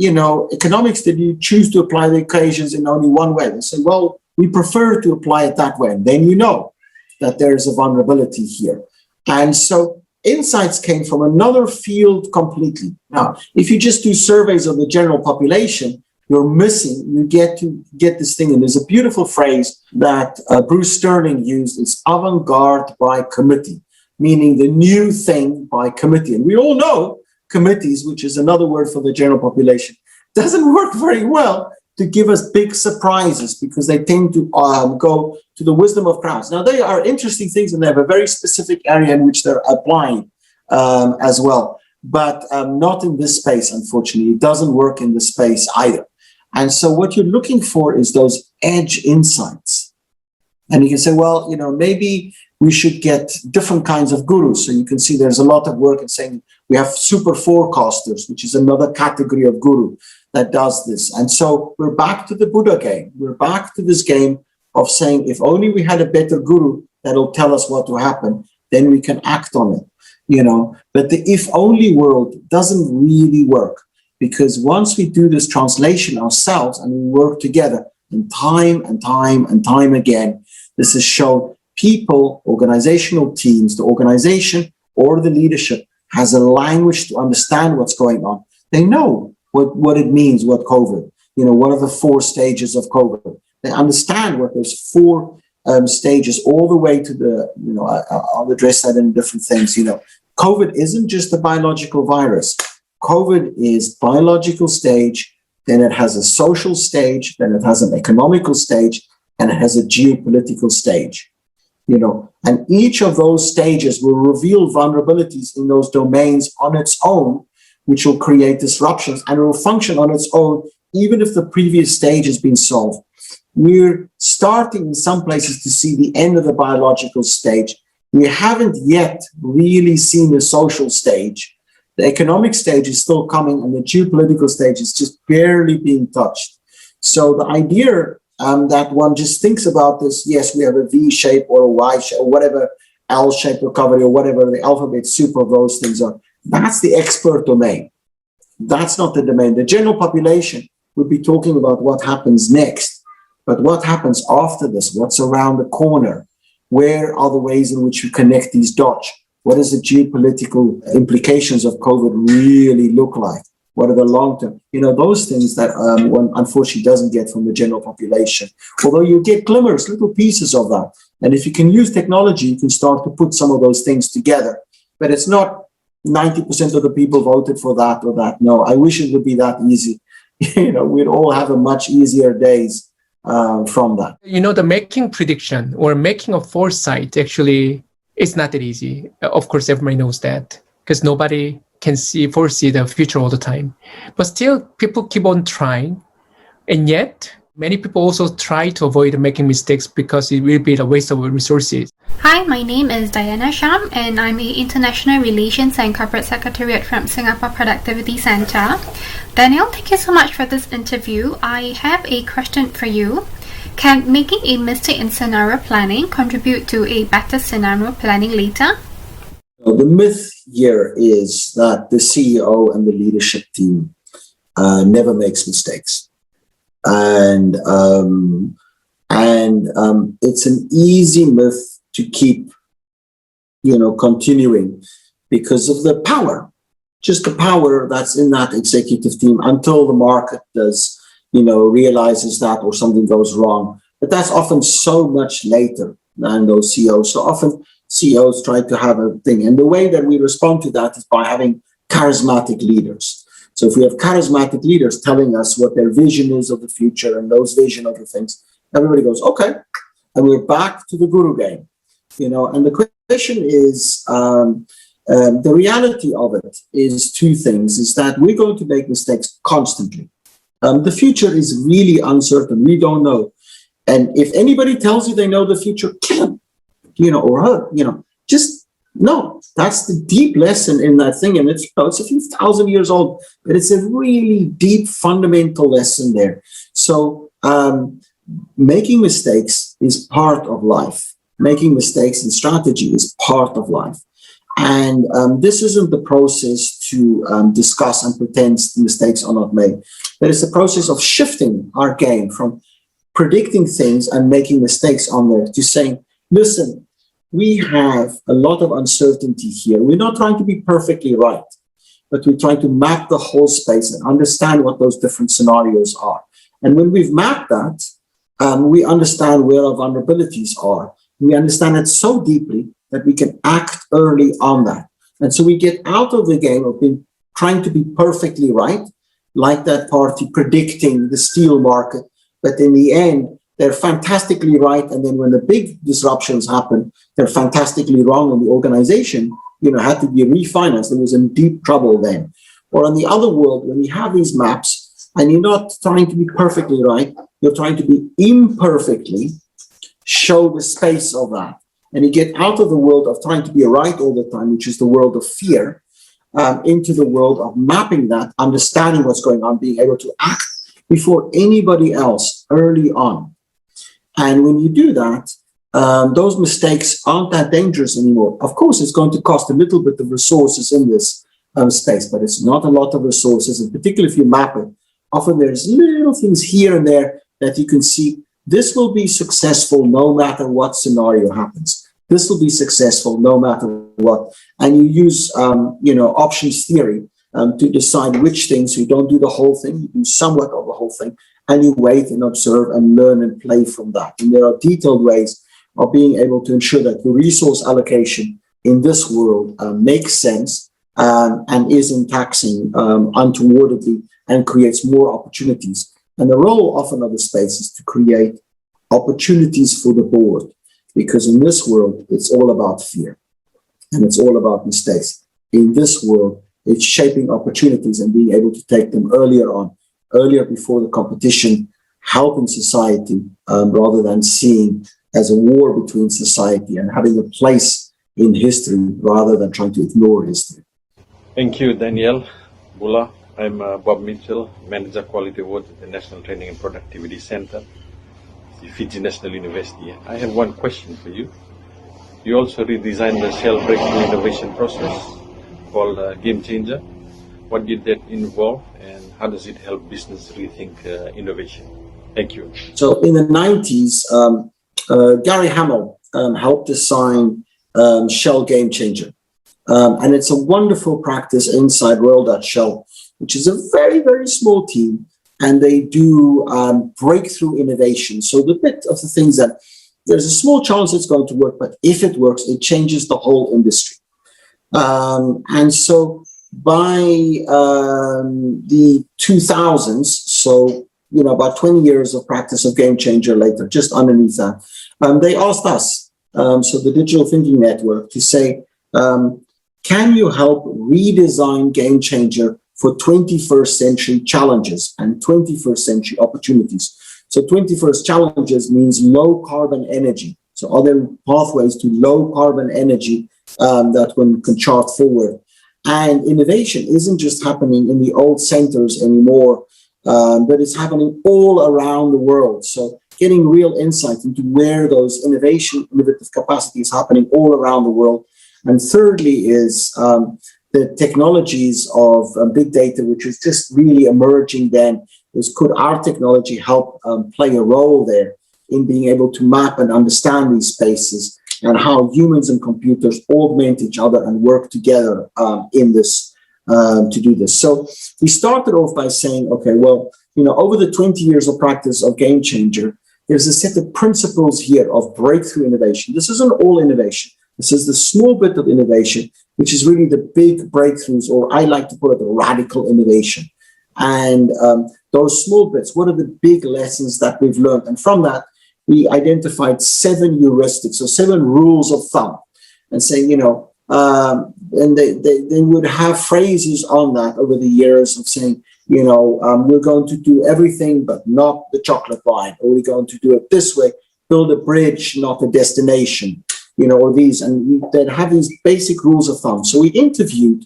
economics did you choose to apply the equations in only one way? They say, well, we prefer to apply it that way. And then you know that there is a vulnerability here. And so insights came from another field completely. Now, if you just do surveys of the general population, you're missing, you get to get this thing. And there's a beautiful phrase that Bruce Sterling used. It's avant-garde by committee, meaning the new thing by committee. And we all know committees, which is another word for the general population, doesn't work very well to give us big surprises, because they tend to go to the wisdom of crowds. Now, they are interesting things, and they have a very specific area in which they're applying as well, but not in this space, unfortunately. It doesn't work in this space either. And so what you're looking for is those edge insights. And you can say, well, maybe we should get different kinds of gurus. So you can see there's a lot of work in saying we have super forecasters, which is another category of guru that does this. And so we're back to the Buddha game. We're back to this game of saying, if only we had a better guru that'll tell us what to happen, then we can act on it, But the if only world doesn't really work, because once we do this translation ourselves and we work together, and time again, this is shown people, organizational teams, the organization or the leadership has a language to understand what's going on. They know what it means, what COVID, what are the 4 stages of COVID. They understand what those 4 stages all the way to the, I'll address that in different things. COVID isn't just a biological virus. COVID is biological stage, then it has a social stage, then it has an economical stage, and it has a geopolitical stage. And each of those stages will reveal vulnerabilities in those domains on its own, which will create disruptions, and it will function on its own, even if the previous stage has been solved. We're starting in some places to see the end of the biological stage. We haven't yet really seen the social stage. The economic stage is still coming, and the geopolitical stage is just barely being touched. So the idea that one just thinks about this, yes, we have a V shape or a Y shape or whatever, L shape recovery or whatever the alphabet soup of those things are, that's the expert domain. That's not the domain. The general population would be talking about what happens next, but what happens after this? What's around the corner? Where are the ways in which you connect these dots? What does the geopolitical implications of COVID really look like? What are the long-term? Those things that one unfortunately doesn't get from the general population. Although you get glimmers, little pieces of that. And if you can use technology, you can start to put some of those things together. But it's not 90% of the people voted for that or that. No, I wish it would be that easy. We'd all have a much easier days from that. The making prediction or making a foresight actually is not that easy. Of course, everybody knows that, because nobody can foresee the future all the time. But still, people keep on trying. And yet, many people also try to avoid making mistakes because it will be a waste of resources. Hi, my name is Diana Sham, and I'm an International Relations and Corporate Secretariat from Singapore Productivity Centre. Daniel, thank you so much for this interview. I have a question for you. Can making a mistake in scenario planning contribute to a better scenario planning later? The myth here is that the CEO and the leadership team never makes mistakes. And it's an easy myth to keep, continuing because of the power, just the power that's in that executive team until the market does, realizes that or something goes wrong. But that's often so much later than those CEOs. So often CEOs try to have a thing. And the way that we respond to that is by having charismatic leaders. So if we have charismatic leaders telling us what their vision is of the future and those vision of the things, everybody goes, okay. And we're back to the guru game, and the question is, the reality of it is 2 things, is that we're going to make mistakes constantly. The future is really uncertain. We don't know. And if anybody tells you they know the future, kill him, or her, just no. That's the deep lesson in that thing. And it's a few thousand years old, but it's a really deep, fundamental lesson there. So making mistakes is part of life. Making mistakes in strategy is part of life. And this isn't the process to discuss and pretend mistakes are not made, but it's the process of shifting our game from predicting things and making mistakes on there to saying, listen, we have a lot of uncertainty here. We're not trying to be perfectly right, but we're trying to map the whole space and understand what those different scenarios are. And when we've mapped that, we understand where our vulnerabilities are. We understand it so deeply that we can act early on that. And so we get out of the game of being trying to be perfectly right, like that party predicting the steel market. But in the end, they're fantastically right. And then when the big disruptions happen, they're fantastically wrong. And the organization, had to be refinanced. It was in deep trouble then. Or on the other world, when you have these maps and you're not trying to be perfectly right, you're trying to be imperfectly show the space of that. And you get out of the world of trying to be right all the time, which is the world of fear, into the world of mapping that, understanding what's going on, being able to act before anybody else early on. And when you do that, those mistakes aren't that dangerous anymore. Of course, it's going to cost a little bit of resources in this space, but it's not a lot of resources. And particularly if you map it, often there's little things here and there that you can see. This will be successful no matter what scenario happens. This will be successful no matter what. And you use, options theory to decide which things. You don't do the whole thing. You do somewhat of the whole thing. And you wait and observe and learn and play from that. And there are detailed ways of being able to ensure that the resource allocation in this world makes sense and isn't taxing untowardly and creates more opportunities. And the role often of the space is to create opportunities for the board, because in this world, it's all about fear and it's all about mistakes. In this world, it's shaping opportunities and being able to take them earlier before the competition, helping society rather than seeing as a war between society and having a place in history rather than trying to ignore history. Thank you, Daniel. Bula. I'm Bob Mitchell, Manager Quality Awards at the National Training and Productivity Center, the Fiji National University. I have one question for you. You also redesigned the Shell Breakthrough Innovation process called Game Changer. What did that involve and how does it help business rethink innovation? Thank you. So in the 90s, Gary Hamel helped design Shell Game Changer. And it's a wonderful practice inside Royal Dutch Shell, which is a very, very small team, and they do breakthrough innovation. So the bit of the things that there's a small chance it's going to work, but if it works, it changes the whole industry. And so by the 2000s, so about 20 years of practice of Game Changer later, just underneath that, they asked us, so the Digital Thinking Network, to say, can you help redesign Game Changer for 21st century challenges and 21st century opportunities? So 21st challenges means low carbon energy. So are there pathways to low carbon energy that one can chart forward? And innovation isn't just happening in the old centers anymore, but it's happening all around the world. So getting real insight into where those innovative capacity is happening all around the world. And thirdly is the technologies of big data, which is just really emerging then, is could our technology help play a role there in being able to map and understand these spaces and how humans and computers augment each other and work together in this to do this. So we started off by saying, okay, well, over the 20 years of practice of Game Changer, there's a set of principles here of breakthrough innovation. This isn't all innovation. This is the small bit of innovation, which is really the big breakthroughs, or I like to call it the radical innovation. And those small bits, what are the big lessons that we've learned? And from that, we identified 7 heuristics, so 7 rules of thumb, and saying, and they would have phrases on that over the years of saying, we're going to do everything but not the chocolate line, or we're going to do it this way, build a bridge, not a destination, or these, and they'd have these basic rules of thumb. So we interviewed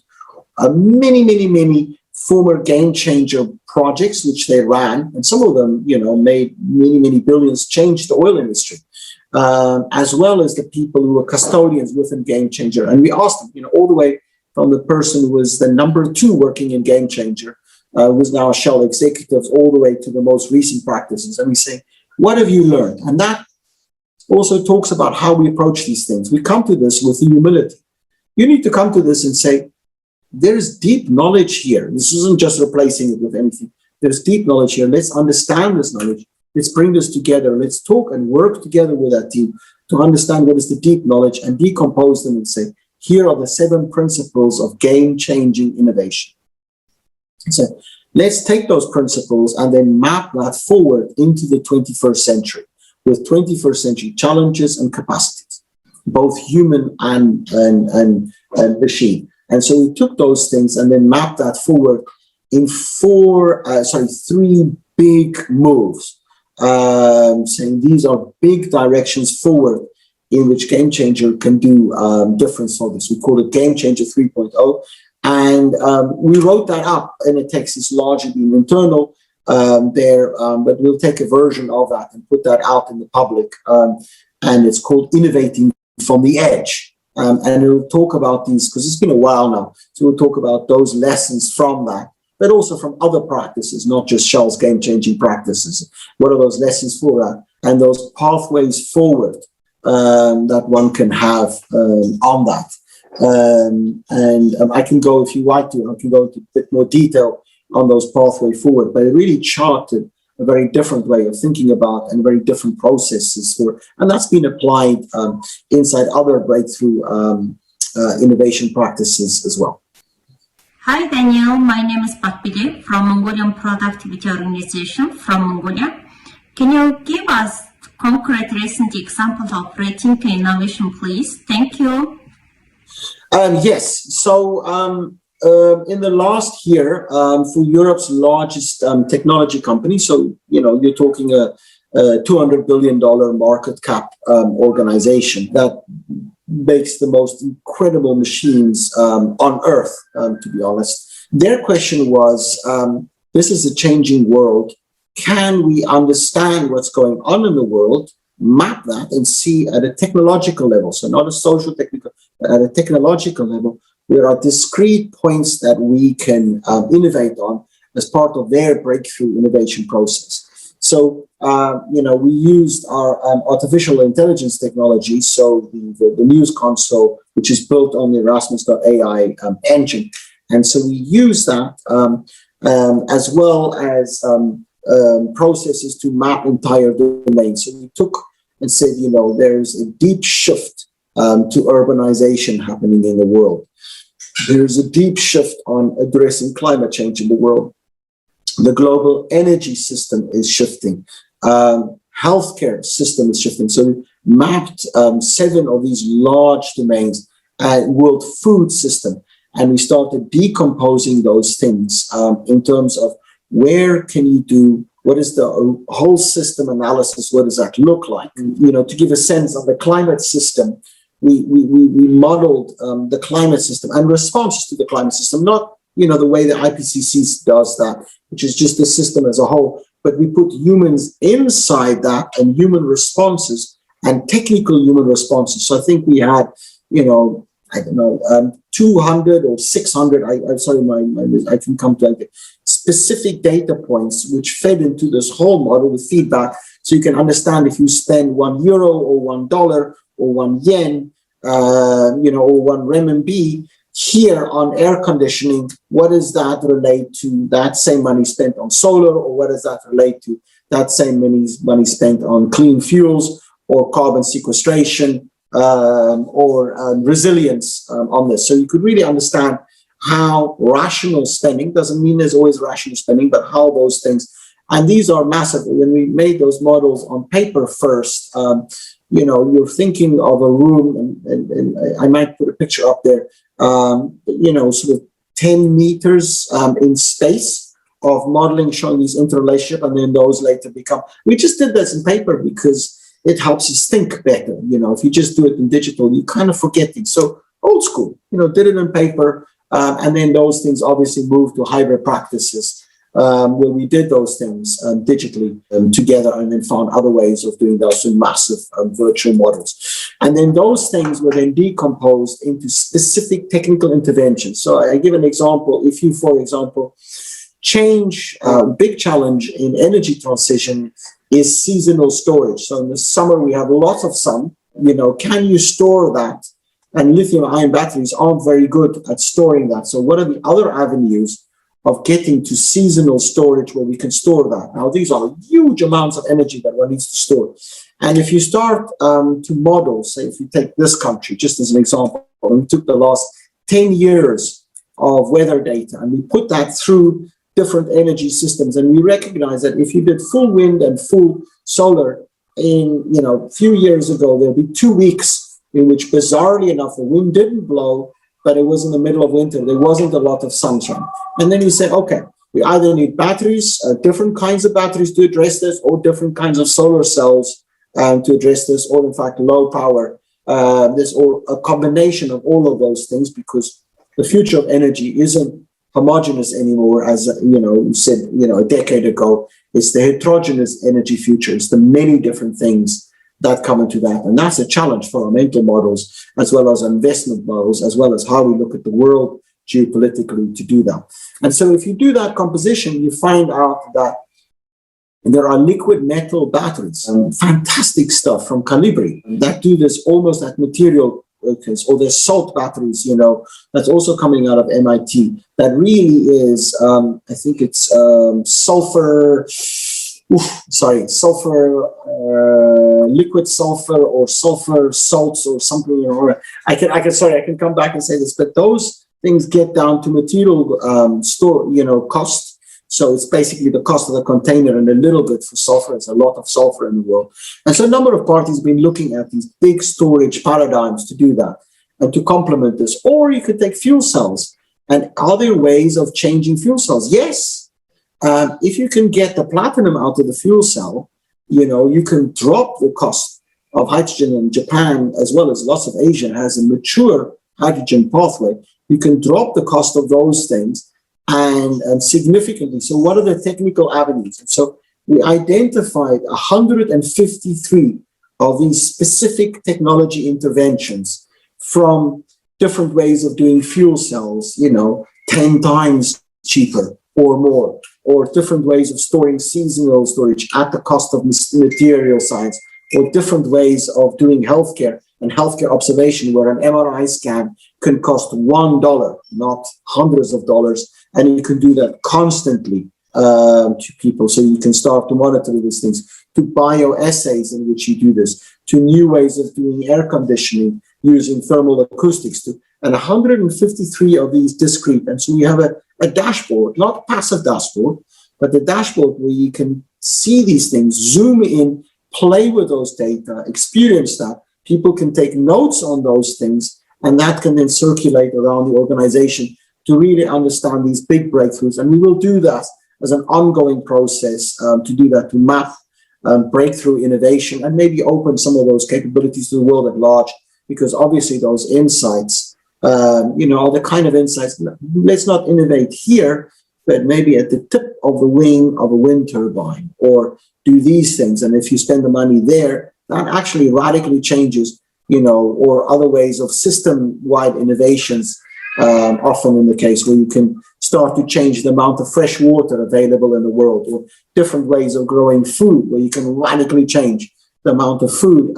many former Game Changer projects, which they ran, and some of them, made many billions, changed the oil industry, as well as the people who were custodians within Game Changer. And we asked them, all the way from the person who was the number 2 working in Game Changer, who's now a Shell executive, all the way to the most recent practices. And we say, what have you learned? And that also talks about how we approach these things. We come to this with humility. You need to come to this and say, there's deep knowledge here. This isn't just replacing it with anything. There's deep knowledge here. Let's understand this knowledge. Let's bring this together. Let's talk and work together with that team to understand what is the deep knowledge and decompose them and say, here are the 7 principles of game-changing innovation. So let's take those principles and then map that forward into the 21st century with 21st century challenges and capacities, both human and machine. And so we took those things and then mapped that forward in 3 big moves, saying these are big directions forward in which Game Changer can do difference for this. We call it Game Changer 3.0. And we wrote that up in a text. It's largely been internal there, but we'll take a version of that and put that out in the public. And it's called Innovating from the Edge. And we'll talk about these, because it's been a while now. So we'll talk about those lessons from that, but also from other practices, not just Shell's game-changing practices. What are those lessons for that? And those pathways forward that one can have on that. I can go, if you like to, I can go into a bit more detail on those pathways forward, but it really charted a very different way of thinking about and very different processes for, and that's been applied inside other breakthrough innovation practices as well. Hi Daniel, my name is Pakpide from Mongolian Productivity Organization from Mongolia. Can you give us concrete recent examples of operating innovation, please? Thank you. Yes, so in the last year, for Europe's largest technology company, so you're talking a $200 billion market cap organization that makes the most incredible machines on Earth, to be honest. Their question was, this is a changing world. Can we understand what's going on in the world, map that, and see at a technological level, so not a social technical, but at a technological level, there are discrete points that we can innovate on as part of their breakthrough innovation process. So, we used our artificial intelligence technology, so the news console, which is built on the Erasmus.AI engine. And so we use that as well as processes to map entire domains. So we took and said, there's a deep shift to urbanization happening in the world. There's a deep shift on addressing climate change in the world. The global energy system is shifting. Healthcare system is shifting. So we mapped 7 of these large domains, world food system, and we started decomposing those things in terms of where can you do, what is the whole system analysis, what does that look like? To give a sense of the climate system, we modeled the climate system and responses to the climate system, not the way the IPCC does that, which is just the system as a whole, but we put humans inside that and human responses and technical human responses. So I think we had, 200 or 600, I'm sorry, I can come to like specific data points which fed into this whole model with feedback. So you can understand if you spend €1 or $1 or 1 yen, or 1 renminbi, here on air conditioning, what does that relate to that same money spent on solar, or what does that relate to that same money spent on clean fuels or carbon sequestration or resilience on this? So you could really understand how rational spending, doesn't mean there's always rational spending, but how those things, and these are massive. When we made those models on paper first, you're thinking of a room, and I might put a picture up there, sort of 10 meters in space of modeling showing these interrelationship, and then those later become, we just did this in paper because it helps us think better. If you just do it in digital, you kind of forget things. So old school, did it in paper, and then those things obviously moved to hybrid practices, where we did those things digitally together, and then found other ways of doing those in massive virtual models. And then those things were then decomposed into specific technical interventions. So I give an example. If you, for example, change, big challenge in energy transition is seasonal storage. So in the summer, we have lots of sun. Can you store that And lithium-ion batteries aren't very good at storing that. So what are the other avenues of getting to seasonal storage where we can store that? Now, these are huge amounts of energy that one needs to store. And if you start to model, say, if you take this country, just as an example, and we took the last 10 years of weather data and we put that through different energy systems, and we recognize that if you did full wind and full solar in, a few years ago, there'll be 2 weeks in which, bizarrely enough, the wind didn't blow, but it was in the middle of winter. There wasn't a lot of sunshine. And then you say, okay, we either need batteries, different kinds of batteries to address this, or different kinds of solar cells to address this, or in fact, low power, or a combination of all of those things, because the future of energy isn't homogeneous anymore, as you said, a decade ago. It's the heterogeneous energy future. It's the many different things that come into that. And that's a challenge for our mental models, as well as investment models, as well as how we look at the world geopolitically to do that. And so if you do that composition, you find out that there are liquid metal batteries, fantastic stuff from Calibri that do this almost at material, or there's salt batteries, that's also coming out of MIT. That really is, I think it's liquid sulfur or sulfur salts or something. Or I can come back and say this, but those things get down to material cost. So it's basically the cost of the container and a little bit for sulfur. There's a lot of sulfur in the world. And so a number of parties have been looking at these big storage paradigms to do that and to complement this. Or you could take fuel cells. And are there ways of changing fuel cells? Yes. If you can get the platinum out of the fuel cell, you can drop the cost of hydrogen. In Japan, as well as lots of Asia, has a mature hydrogen pathway. You can drop the cost of those things and significantly. So what are the technical avenues? And so we identified 153 of these specific technology interventions from different ways of doing fuel cells, 10 times cheaper or more, or different ways of storing seasonal storage at the cost of material science, or different ways of doing healthcare and healthcare observation, where an MRI scan can cost $1, not hundreds of dollars. And you can do that constantly to people. So you can start to monitor these things, to bioassays in which you do this, to new ways of doing air conditioning using thermal acoustics, and 153 of these discrete. And so you have a dashboard, not a passive dashboard, but the dashboard where you can see these things, zoom in, play with those data, experience that. People can take notes on those things, and that can then circulate around the organization to really understand these big breakthroughs. And we will do that as an ongoing process to do that, to map breakthrough innovation and maybe open some of those capabilities to the world at large, because obviously those insights, are the kind of insights, let's not innovate here, but maybe at the tip of the wing of a wind turbine, or do these things. And if you spend the money there, that actually radically changes, or other ways of system-wide innovations, often in the case where you can start to change the amount of fresh water available in the world, or different ways of growing food where you can radically change the amount of food,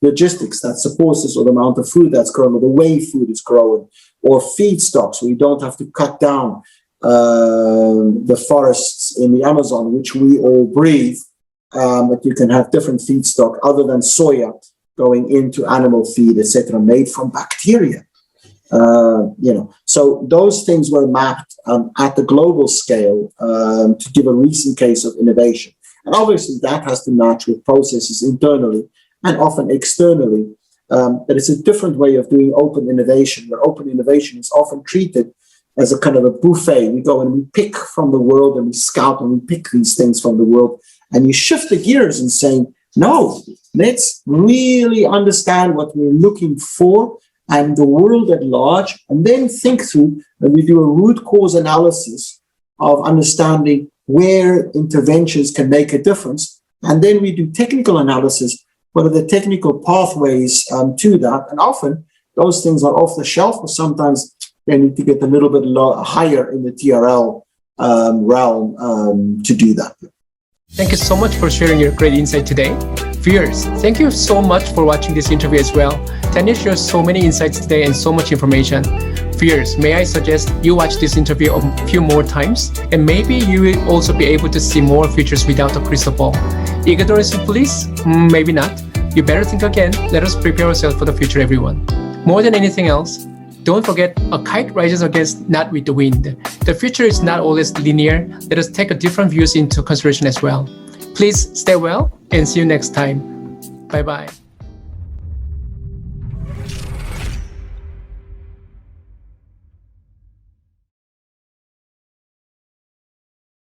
logistics that supports this, or the amount of food that's grown, or the way food is grown, or feedstocks where you don't have to cut down the forests in the Amazon, which we all breathe, but you can have different feedstock other than soya going into animal feed, etc., made from bacteria. So those things were mapped at the global scale to give a recent case of innovation. And obviously that has to match with processes internally and often externally. But it's a different way of doing open innovation, where open innovation is often treated as a kind of a buffet. We go and we pick from the world, and we scout and we pick these things from the world. And you shift the gears and saying, no, let's really understand what we're looking for and the world at large, and then think through, and we do a root cause analysis of understanding where interventions can make a difference. And then we do technical analysis. What are the technical pathways to that? And often those things are off the shelf, or sometimes they need to get a little bit higher in the TRL realm to do that. Thank you so much for sharing your great insight today. Viewers, thank you so much for watching this interview as well. Daniel shares so many insights today and so much information. Viewers, may I suggest you watch this interview a few more times, and maybe you will also be able to see more futures without a crystal ball. Ignorance is bliss? Maybe not. You better think again. Let us prepare ourselves for the future, everyone. More than anything else, don't forget, a kite rises against not with the wind. The future is not always linear. Let us take a different views into consideration as well. Please stay well and see you next time. Bye-bye.